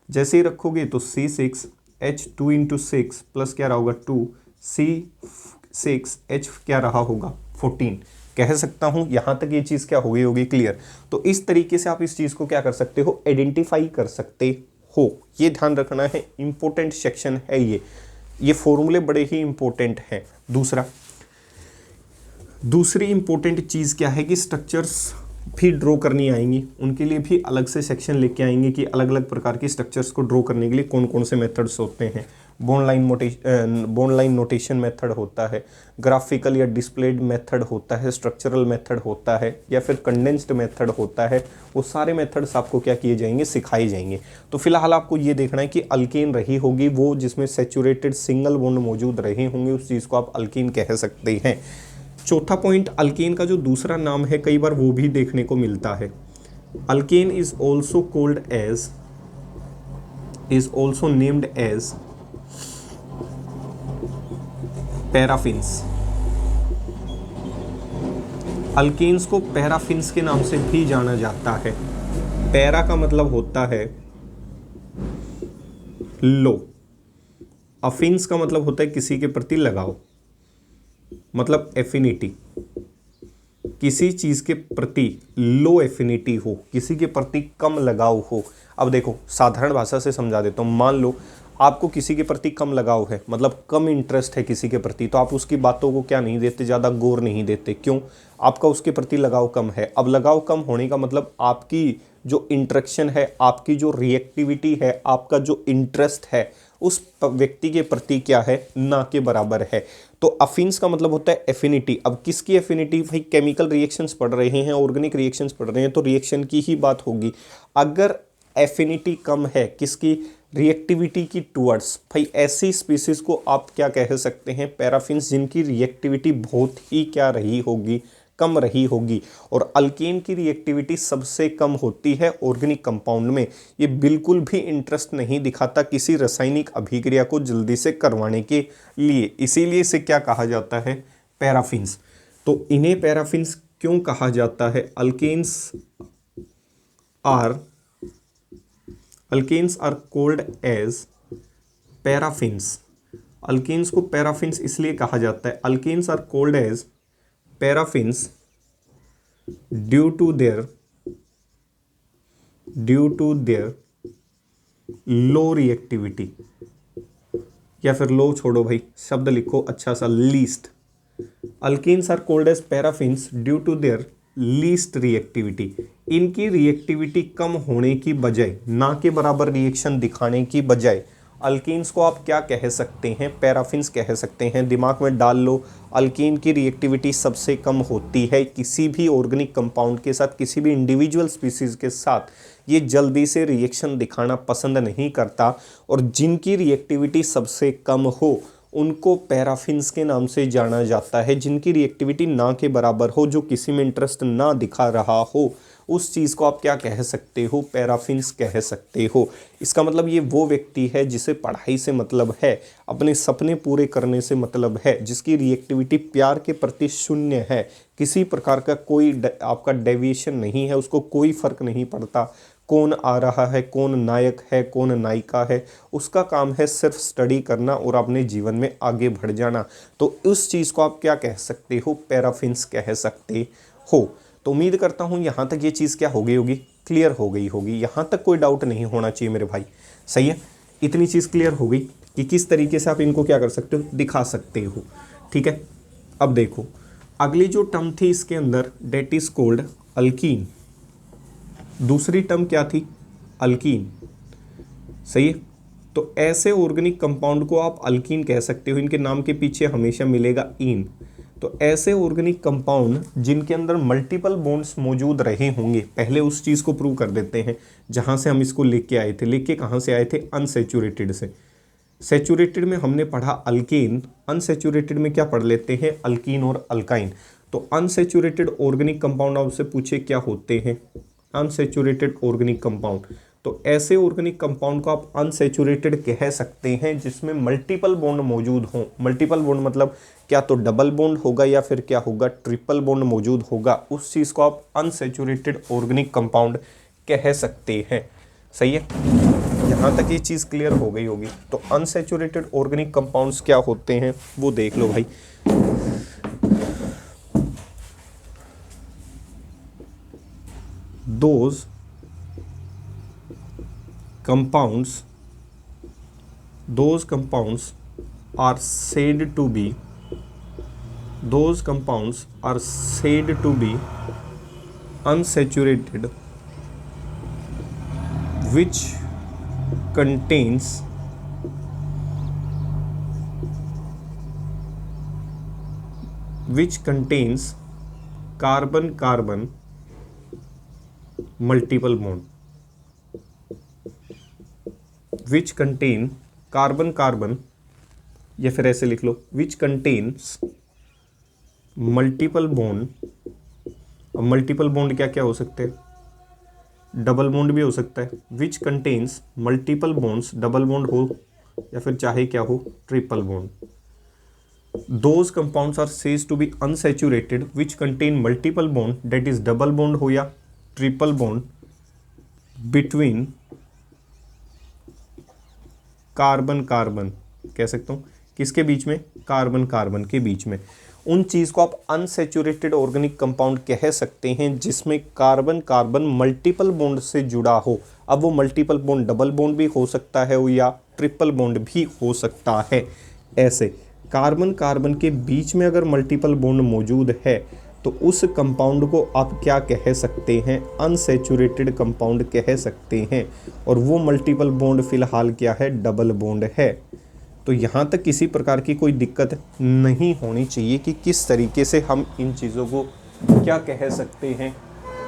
जैसे ही रखोगे तो C6H2 इंटू 6 प्लस क्या रहा होगा 2 C6H क्या रहा होगा 14। कह सकता हूं यहां तक ये चीज क्या हो गई होगी क्लियर। तो इस तरीके से आप इस चीज को क्या कर सकते हो, आइडेंटिफाई कर सकते हो। ये ध्यान रखना है, इंपॉर्टेंट सेक्शन है ये फॉर्मूले बड़े ही इंपॉर्टेंट हैं। दूसरी इंपॉर्टेंट चीज क्या है कि स्ट्रक्चर्स भी ड्रॉ करनी आएंगी, उनके लिए भी अलग से सेक्शन लेके आएंगे कि अलग अलग प्रकार की स्ट्रक्चर्स को ड्रॉ करने के लिए कौन कौन से मेथड्स होते हैं। बॉन्ड लाइन नोटेशन मेथड होता है, ग्राफिकल या डिस्प्लेड मेथड होता है, स्ट्रक्चरल मेथड होता है, या फिर कंडेंस्ड मेथड होता है। वो सारे मेथड्स आपको क्या किए जाएंगे, सिखाए जाएंगे। तो फिलहाल आपको ये देखना है कि अल्केन रही होगी वो जिसमें सैचुरेटेड सिंगल बॉन्ड मौजूद रहे होंगे, उस चीज़ को आप अल्केन कह सकते हैं। चौथा पॉइंट, अल्केन का जो दूसरा नाम है कई बार वो भी देखने को मिलता है। Alkane is also named as paraffins. Alkanes को पैराफिन्स के नाम से भी जाना जाता है। पैरा का मतलब होता है लो, अफिन्स का मतलब होता है किसी के प्रति लगाव, मतलब एफिनिटी, किसी चीज के प्रति लो एफिनिटी हो, किसी के प्रति कम लगाव हो। अब देखो साधारण भाषा से समझा देता हूँ। मान लो आपको किसी के प्रति कम लगाव है, मतलब कम इंटरेस्ट है किसी के प्रति, तो आप उसकी बातों को क्या नहीं देते, ज़्यादा गौर नहीं देते। क्यों? आपका उसके प्रति लगाव कम है। अब लगाव कम होने का मतलब आपकी जो इंटरेक्शन है, आपकी जो रिएक्टिविटी है, आपका जो इंटरेस्ट है उस व्यक्ति के प्रति क्या है, ना के बराबर है। तो अफिन्स का मतलब होता है एफिनिटी। अब किसकी एफिनिटी? भाई केमिकल रिएक्शंस पढ़ रहे हैं, ऑर्गेनिक रिएक्शंस पढ़ रहे हैं, तो रिएक्शन की ही बात होगी। अगर एफिनिटी कम है किसकी, रिएक्टिविटी की टुवर्ड्स, भाई ऐसी स्पीसीज को आप क्या कह सकते हैं, पैराफिन्स, जिनकी रिएक्टिविटी बहुत ही क्या रही होगी, कम रही होगी। और अल्केन की रिएक्टिविटी सबसे कम होती है ऑर्गेनिक कंपाउंड में। ये बिल्कुल भी इंटरेस्ट नहीं दिखाता किसी रासायनिक अभिक्रिया को जल्दी से करवाने के लिए, इसीलिए इसे क्या कहा जाता है, पैराफिन्स। तो इन्हें पैराफिन्स क्यों कहा जाता है? Alkanes are called as paraffins. Alkanes को पैराफिन्स इसलिए कहा जाता है, alkanes are called as paraffins due to their low reactivity, या फिर लो छोड़ो भाई, शब्द लिखो अच्छा सा, least. Alkanes are called as paraffins due to their least reactivity. इनकी रिएक्टिविटी कम होने की बजाय, ना के बराबर रिएक्शन दिखाने की बजाय, अल्केन्स को आप क्या कह सकते हैं, पैराफिन्स कह सकते हैं। दिमाग में डाल लो, अल्केन की रिएक्टिविटी सबसे कम होती है किसी भी ऑर्गेनिक कंपाउंड के साथ, किसी भी इंडिविजुअल स्पीसीज के साथ ये जल्दी से रिएक्शन दिखाना पसंद नहीं करता। और जिनकी रिएक्टिविटी सबसे कम हो उनको पैराफिन्स के नाम से जाना जाता है। जिनकी रिएक्टिविटी ना के बराबर हो, जो किसी में इंटरेस्ट ना दिखा रहा हो, उस चीज़ को आप क्या कह सकते हो, पैराफिन्स कह सकते हो। इसका मतलब ये वो व्यक्ति है जिसे पढ़ाई से मतलब है, अपने सपने पूरे करने से मतलब है, जिसकी रिएक्टिविटी प्यार के प्रति शून्य है, किसी प्रकार का कोई आपका डेविएशन नहीं है, उसको कोई फर्क नहीं पड़ता कौन आ रहा है, कौन नायक है, कौन नायिका है, उसका काम है सिर्फ स्टडी करना और अपने जीवन में आगे बढ़ जाना। तो उस चीज़ को आप क्या कह सकते हो, पैराफिन्स कह सकते हो। तो उम्मीद करता हूँ यहाँ तक ये चीज़ क्या हो गई होगी, क्लियर हो गई होगी। यहाँ तक कोई डाउट नहीं होना चाहिए मेरे भाई, सही है। इतनी चीज़ क्लियर हो गई कि किस तरीके से आप इनको क्या कर सकते हो, दिखा सकते हो, ठीक है। अब देखो अगली जो टर्म थी इसके अंदर, डेट इज कॉल्ड अल्कीन। दूसरी टर्म क्या थी, अल्कीन, सही है। तो ऐसे ऑर्गेनिक कंपाउंड को आप अल्कीन कह सकते हो। इनके नाम के पीछे हमेशा मिलेगा इन, तो ऐसे ऑर्गेनिक कंपाउंड जिनके अंदर मल्टीपल बॉन्ड्स मौजूद रहे होंगे, पहले उस चीज़ को प्रूव कर देते हैं जहाँ से हम इसको लेके आए थे। लेके कहाँ से आए थे? अनसेचुरेटेड से। सेचुरेटेड में हमने पढ़ा अल्केन, अनसेचुरेटेड में क्या पढ़ लेते हैं? अल्कीन और अल्काइन। तो अनसेचुरेटेड ऑर्गेनिक कंपाउंड आपसे पूछे क्या होते हैं? Unsaturated organic compound. तो ऐसे ऑर्गेनिक कंपाउंड को आप अनसेचुरेटेड कह सकते हैं जिसमें मल्टीपल बॉन्ड मौजूद हों। मल्टीपल बॉन्ड मतलब क्या तो डबल बॉन्ड होगा या फिर क्या होगा? ट्रिपल बॉन्ड मौजूद होगा। उस चीज़ को आप अनसेचुरेटेड ऑर्गेनिक कंपाउंड कह सकते हैं। सही है, यहाँ तक ये चीज़ क्लियर हो गई होगी। तो अनसेचुरेटेड ऑर्गेनिक कंपाउंड्स क्या होते हैं वो देख लो भाई। Those compounds are said to be unsaturated, which contains carbon multiple bond, which contain carbon, या फिर ऐसे लिख लो which contains multiple bond। अब मल्टीपल बॉन्ड क्या क्या हो सकते हैं? डबल बॉन्ड भी हो सकता है। which contains multiple bonds, double bond हो या फिर चाहे क्या हो? Triple bond. Those compounds are said to be unsaturated which contain multiple bond, that is double bond हो या ट्रिपल बॉन्ड बिटवीन कार्बन कह सकता हूँ किसके बीच में? कार्बन के बीच में। उन चीज़ को आप अनसेचुरेटेड ऑर्गेनिक कंपाउंड कह सकते हैं जिसमें कार्बन मल्टीपल बॉन्ड से जुड़ा हो। अब वो मल्टीपल बॉन्ड डबल बॉन्ड भी हो सकता है या ट्रिपल बॉन्ड भी हो सकता है। ऐसे कार्बन के बीच में अगर मल्टीपल बॉन्ड मौजूद है तो उस कंपाउंड को आप क्या कह सकते हैं? अनसेचुरेटेड कंपाउंड कह सकते हैं। और वो मल्टीपल बॉन्ड फिलहाल क्या है? डबल बॉन्ड है। तो यहाँ तक किसी प्रकार की कोई दिक्कत नहीं होनी चाहिए कि किस तरीके से हम इन चीज़ों को क्या कह सकते हैं?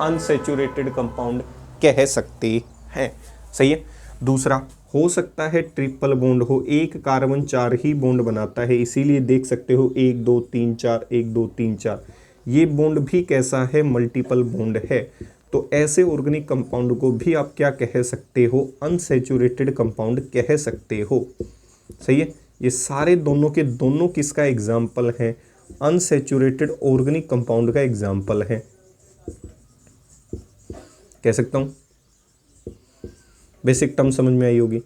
अनसेचुरेटेड कंपाउंड कह सकते हैं। सही है। दूसरा, हो सकता है ट्रिपल बॉन्ड हो, एक कार्बन 4 ही बॉन्ड बनाता है, इसीलिए देख सकते हो 1 2 3 4 1 2 3 4। ये बॉन्ड भी कैसा है? मल्टीपल बॉन्ड है। तो ऐसे ऑर्गेनिक कंपाउंड को भी आप क्या कह सकते हो? अनसेचुरेटेड कंपाउंड कह सकते हो। सही है। ये सारे दोनों के दोनों किसका एग्जाम्पल है? अनसेचुरेटेड ऑर्गेनिक कंपाउंड का एग्जाम्पल है, कह सकता हूँ। बेसिक टर्म समझ में आई होगी।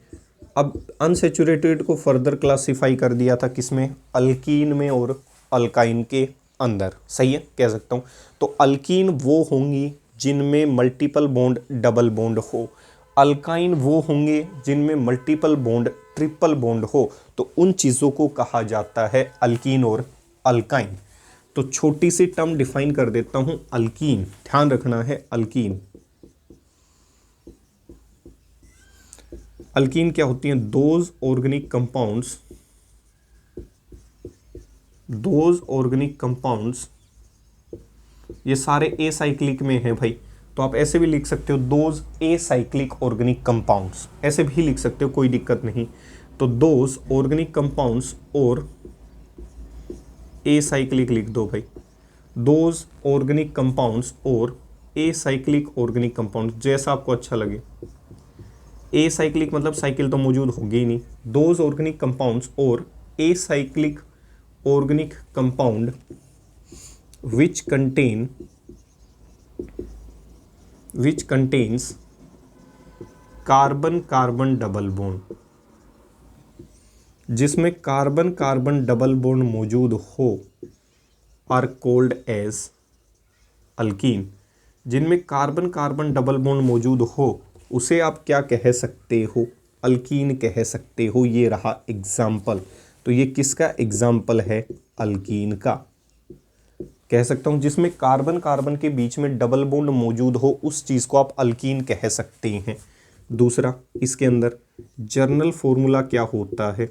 अब अनसेचुरेटेड को फर्दर क्लासिफाई कर दिया था किसमें? अल्कीन में और अल्काइन के अंदर। सही है, कह सकता हूँ। तो अल्कीन वो होंगी जिनमें मल्टीपल बॉन्ड डबल बॉन्ड हो, अल्काइन वो होंगे जिनमें मल्टीपल बॉन्ड ट्रिपल बॉन्ड हो। तो उन चीज़ों को कहा जाता है अल्कीन और अल्काइन। तो छोटी सी टर्म डिफाइन कर देता हूँ, अल्कीन, ध्यान रखना है। अल्कीन क्या होती हैं? दोज ऑर्गेनिक कंपाउंड्स, ये सारे एसाइक्लिक में हैं भाई। तो आप ऐसे भी लिख सकते हो दोज एसाइक्लिक ऑर्गेनिक कंपाउंड्स, ऐसे भी लिख सकते हो, कोई दिक्कत नहीं। तो दोज ऑर्गेनिक कंपाउंड्स और एसाइक्लिक लिख दो भाई। दोज ऑर्गेनिक कंपाउंड्स और एसाइक्लिक ऑर्गेनिक कंपाउंड्स, जैसा आपको अच्छा लगे। एसाइक्लिक मतलब साइकिल तो मौजूद होगी ही नहीं। दोज ऑर्गेनिक कंपाउंड्स और acyclic organic compound which contains carbon double bond, जिसमें कार्बन डबल बॉन्ड मौजूद हो, आर कोल्ड एज अल्कीन। जिनमें कार्बन डबल बॉन्ड मौजूद हो उसे आप क्या कह सकते हो? अल्कीन कह सकते हो। ये रहा एग्जाम्पल। तो ये किसका एग्जाम्पल है? अल्कीन का। कह सकता हूँ जिसमें कार्बन के बीच में डबल बॉन्ड मौजूद हो, उस चीज़ को आप अल्कीन कह सकते हैं। दूसरा, इसके अंदर जर्नल फॉर्मूला क्या होता है?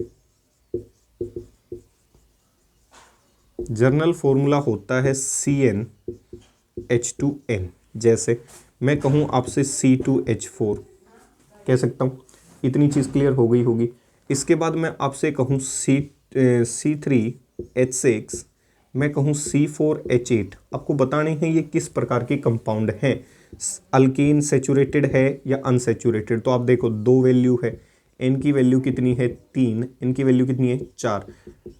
जर्नल फॉर्मूला होता है CnH2n। जैसे मैं कहूँ आपसे C2H4 कह सकता हूँ, इतनी चीज़ क्लियर हो गई होगी। इसके बाद मैं आपसे कहूँ C3H6, मैं कहूँ C4H8, आपको बताने हैं ये किस प्रकार के कंपाउंड हैं, अल्कीन सेचुरेटेड है या अनसेचुरेटेड। तो आप देखो दो वैल्यू है, एन की वैल्यू कितनी है 3, एन की वैल्यू कितनी है 4।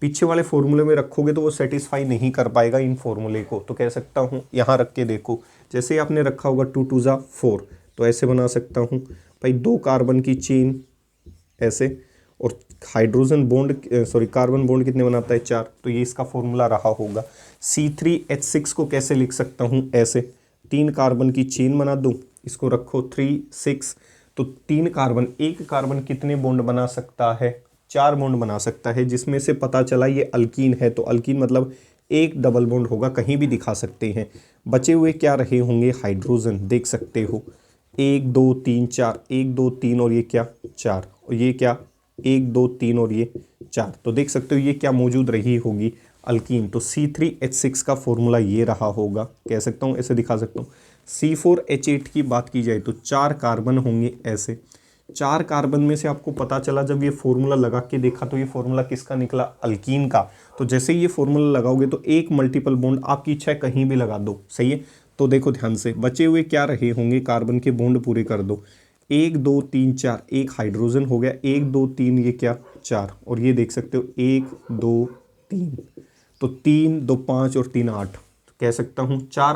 पीछे वाले फॉर्मूले में रखोगे तो वो सेटिस्फाई नहीं कर पाएगा इन फॉर्मूले को, तो कह सकता हूँ यहाँ रख के देखो, जैसे आपने रखा होगा 2 2 जा 4, तो ऐसे बना सकता हूँ भाई, 2 कार्बन की चेन ऐसे, और हाइड्रोजन बॉन्ड कार्बन बॉन्ड कितने बनाता है 4, तो ये इसका फॉर्मूला रहा होगा। C3H6 को कैसे लिख सकता हूँ ऐसे, 3 कार्बन की चेन बना दूँ, इसको रखो 3 6, तो 3 कार्बन, एक कार्बन कितने बॉन्ड बना सकता है, 4 बॉन्ड बना सकता है, जिसमें से पता चला ये अल्कीन है, तो अल्कीन मतलब एक डबल बॉन्ड होगा, कहीं भी दिखा सकते हैं। बचे हुए क्या रहे होंगे, हाइड्रोजन, देख सकते हो 1 2 3 4, 1 2 3 और ये क्या 4, और ये क्या 1 2 3 और ये 4, तो देख सकते हो ये क्या मौजूद रही होगी, अल्कीन। तो C3H6 का फॉर्मूला ये रहा होगा, कह सकता हूँ, ऐसे दिखा सकता हूँ। C4H8 की बात की जाए तो 4 कार्बन होंगे ऐसे, 4 कार्बन में से आपको पता चला जब ये फॉर्मूला लगा के देखा तो ये फॉर्मूला किसका निकला, अल्कीन का। तो जैसे ही ये फॉर्मूला लगाओगे तो एक मल्टीपल बॉन्ड आपकी इच्छा है कहीं भी लगा दो, सही है। तो देखो ध्यान से, बचे हुए क्या रहे होंगे, कार्बन के बॉन्ड पूरे कर दो, 1 2 3 4, एक हाइड्रोजन हो गया, 1 2 3 ये क्या 4, और ये देख सकते हो 1 2 3, तो 3 2 5 और 3 8, कह सकता हूँ 4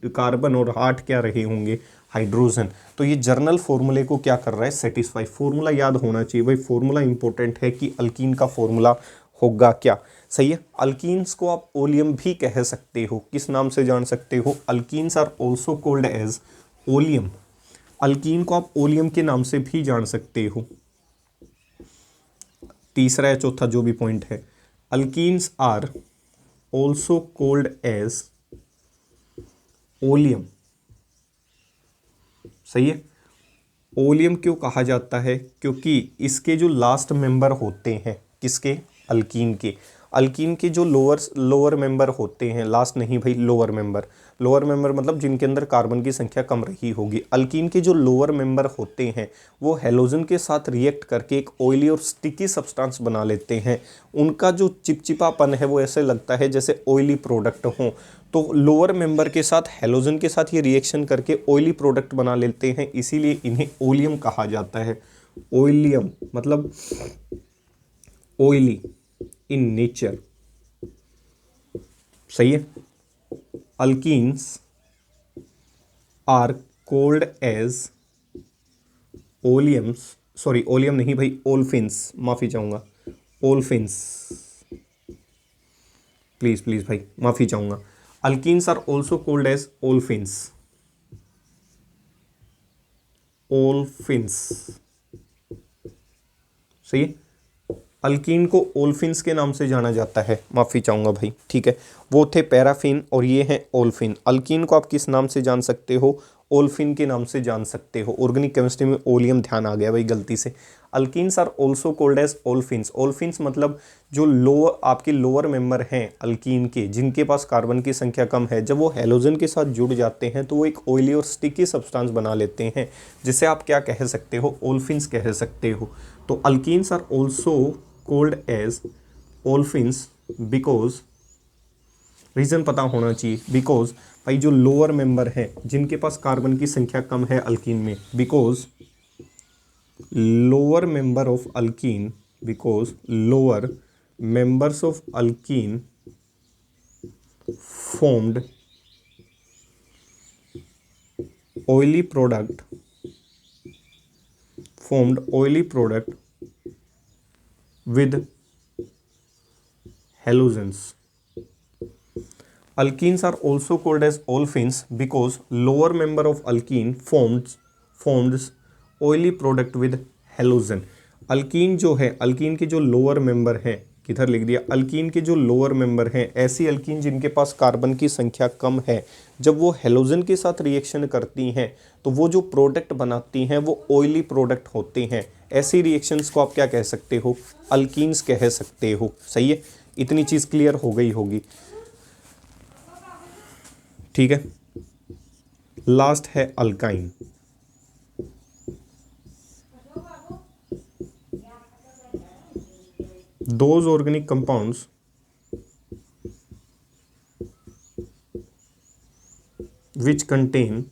कार्बन और 8 क्या रहे होंगे, हाइड्रोजन। तो ये जर्नल फॉर्मूले को क्या कर रहा है, सेटिस्फाई। फॉर्मूला याद होना चाहिए भाई, फॉर्मूला इंपॉर्टेंट है कि अल्कीन का फॉर्मूला होगा क्या, सही है। अल्कीन्स को आप ओलियम भी कह सकते हो, किस नाम से जान सकते हो, alkenes are also called as oleum. Alkene को आप ओलियम के नाम से भी जान सकते हो। तीसरा या चौथा जो भी पॉइंट है, alkenes are also called as oleum, सही है। ओलियम क्यों कहा जाता है, क्योंकि इसके जो लास्ट मेंबर होते हैं, किसके, अल्कीन के, अल्कीन के जो लोअर मेंबर होते हैं, लास्ट नहीं भाई, लोअर मेंबर मतलब जिनके अंदर कार्बन की संख्या कम रही होगी। अल्कीन के जो लोअर मेंबर होते हैं वो हेलोजन के साथ रिएक्ट करके एक ऑयली और स्टिकी सब्सटेंस बना लेते हैं। उनका जो चिपचिपापन है वो ऐसे लगता है जैसे ऑयली प्रोडक्ट हो। तो लोअर मेंबर के साथ हेलोजन के साथ ये रिएक्शन करके ऑयली प्रोडक्ट बना लेते हैं, इसीलिए इन्हें ओलियम कहा जाता है। ओलियम मतलब ऑयली इन नेचर, सही है। Alkenes are called as oleums, sorry oleum नहीं भाई, ओल्फिन्स, माफ़ी चाहूँगा, ओल्फिन्स, प्लीज़ प्लीज़ भाई माफ़ी चाहूँगा। Alkenes are also called as olefins, olefins, सही है। अल्कीन को ओल्फिन्स के नाम से जाना जाता है, माफ़ी चाहूँगा भाई, ठीक है। वो थे पैराफिन और ये हैं ओल्फिन। अल्कीन को आप किस नाम से जान सकते हो, ओल्फिन के नाम से जान सकते हो। ऑर्गेनिक केमिस्ट्री में ओलियम ध्यान आ गया भाई गलती से। Alkenes are also called as olefins. Olefins मतलब जो लोअर, आपके लोअर मेंबर हैं अल्कीन के, जिनके पास कार्बन की संख्या कम है, जब वो हेलोजन के साथ जुड़ जाते हैं तो वो एक ऑयली और स्टिकी सब्सटेंस बना लेते हैं, जिसे आप क्या कह सकते हो, ओल्फिन्स कह सकते हो। तो alkenes are also called as olefins because, reason पता होना चाहिए, बिकॉज भाई जो लोअर मेंबर हैं जिनके पास कार्बन की संख्या कम है अल्कीन में, because lower member of alkyne, because lower members of alkene formed oily product with halogens. Alkenes are also called as olefins because lower member of alkene forms oily product with halogen. Alkyne जो है, alkyne के जो lower member हैं, किधर लिख दिया, alkyne के जो लोअर मेंबर हैं, ऐसी अल्कीन जिनके पास कार्बन की संख्या कम है, जब वो हेलोजन के साथ रिएक्शन करती हैं तो वो जो प्रोडक्ट बनाती हैं वो ऑयली प्रोडक्ट होते हैं। ऐसी रिएक्शंस को आप क्या कह सकते हो, अल्कीन्स कह सकते हो। सही है, इतनी चीज़ क्लियर हो गई होगी। ठीक है। लास्ट है alkyne. Those organic compounds which contain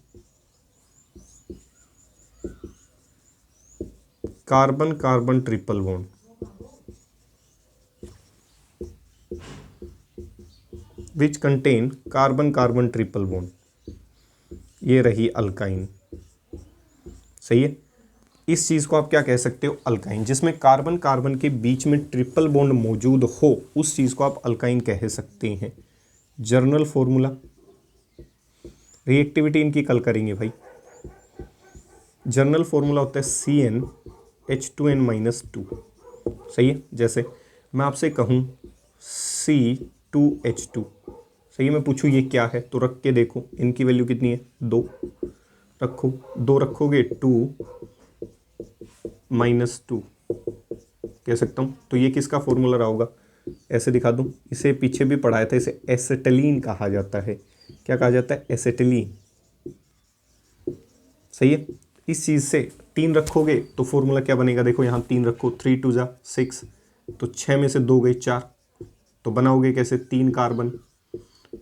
carbon carbon triple bond, which contain carbon carbon triple bond, ये रही अल्काइन। सही है। इस चीज को आप क्या कह सकते हो, अल्काइन। जिसमें कार्बन कार्बन के बीच में ट्रिपल बॉन्ड मौजूद हो उस चीज को आप अल्काइन कह सकते हैं। जर्नल फॉर्मूला, रिएक्टिविटी इनकी कल करेंगे भाई। जर्नल फॉर्मूला होता है CnH2n-2। सही है। जैसे मैं आपसे कहूँ C2H2, सही है। मैं पूछूँ ये क्या है तो रख के देखो, इनकी वैल्यू कितनी है, 2 रखो, 2 रखोगे 2-2 कह सकता हूँ। तो ये किसका फॉर्मूला रहा होगा, ऐसे दिखा दूँ, इसे पीछे भी पढ़ाया था, इसे एसिटिलीन कहा जाता है। क्या कहा जाता है, एसिटिलीन। सही है। इस चीज़ से 3 रखोगे तो फॉर्मूला क्या बनेगा, देखो यहाँ 3 रखो, 3 2 जा 6, तो 6 में से 2 गई 4, तो बनाओगे कैसे, 3 कार्बन,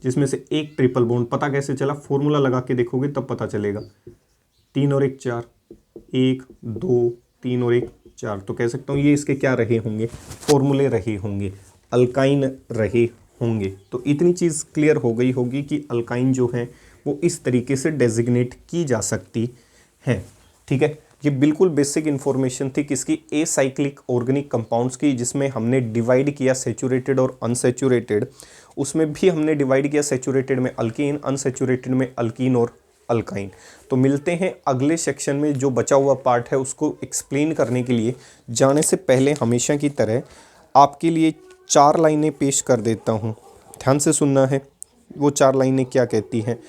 जिसमें से एक ट्रिपल बॉन्ड। पता कैसे चला, फॉर्मूला लगा के देखोगे तब पता चलेगा। 3 और 1 4, 1 2 3 और 1 4, तो कह सकता हूँ ये इसके क्या रहे होंगे, फॉर्मूले रहे होंगे, अल्काइन रहे होंगे। तो इतनी चीज़ क्लियर हो गई होगी कि अल्काइन जो है वो इस तरीके से डेजिग्नेट की जा सकती है। ठीक है। ये बिल्कुल बेसिक इन्फॉर्मेशन थी किसकी, एसाइक्लिक ऑर्गेनिक कंपाउंड्स की, जिसमें हमने डिवाइड किया सैचुरेटेड और अनसैचुरेटेड। उसमें भी हमने डिवाइड किया सैचुरेटेड में अल्कीन, अनसैचुरेटेड में अल्कीन और अल्काइन। तो मिलते हैं अगले सेक्शन में, जो बचा हुआ पार्ट है उसको एक्सप्लेन करने के लिए। जाने से पहले हमेशा की तरह आपके लिए 4 लाइनें पेश कर देता हूँ, ध्यान से सुनना है। वो 4 लाइनें क्या कहती हैं,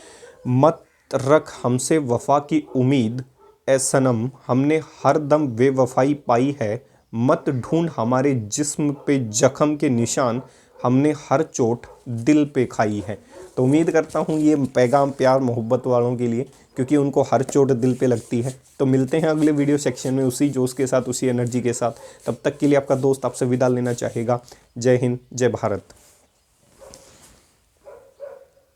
मत रख हमसे वफा की उम्मीद ए सनम, हमने हर दम बेवफाई पाई है। मत ढूंढ हमारे जिस्म पे जख्म के निशान, हमने हर चोट दिल पे खाई है। तो उम्मीद करता हूँ ये पैगाम प्यार मोहब्बत वालों के लिए, क्योंकि उनको हर चोट दिल पे लगती है। तो मिलते हैं अगले वीडियो सेक्शन में उसी जोश के साथ, उसी एनर्जी के साथ। तब तक के लिए आपका दोस्त आपसे विदा लेना चाहेगा। जय हिंद, जय भारत।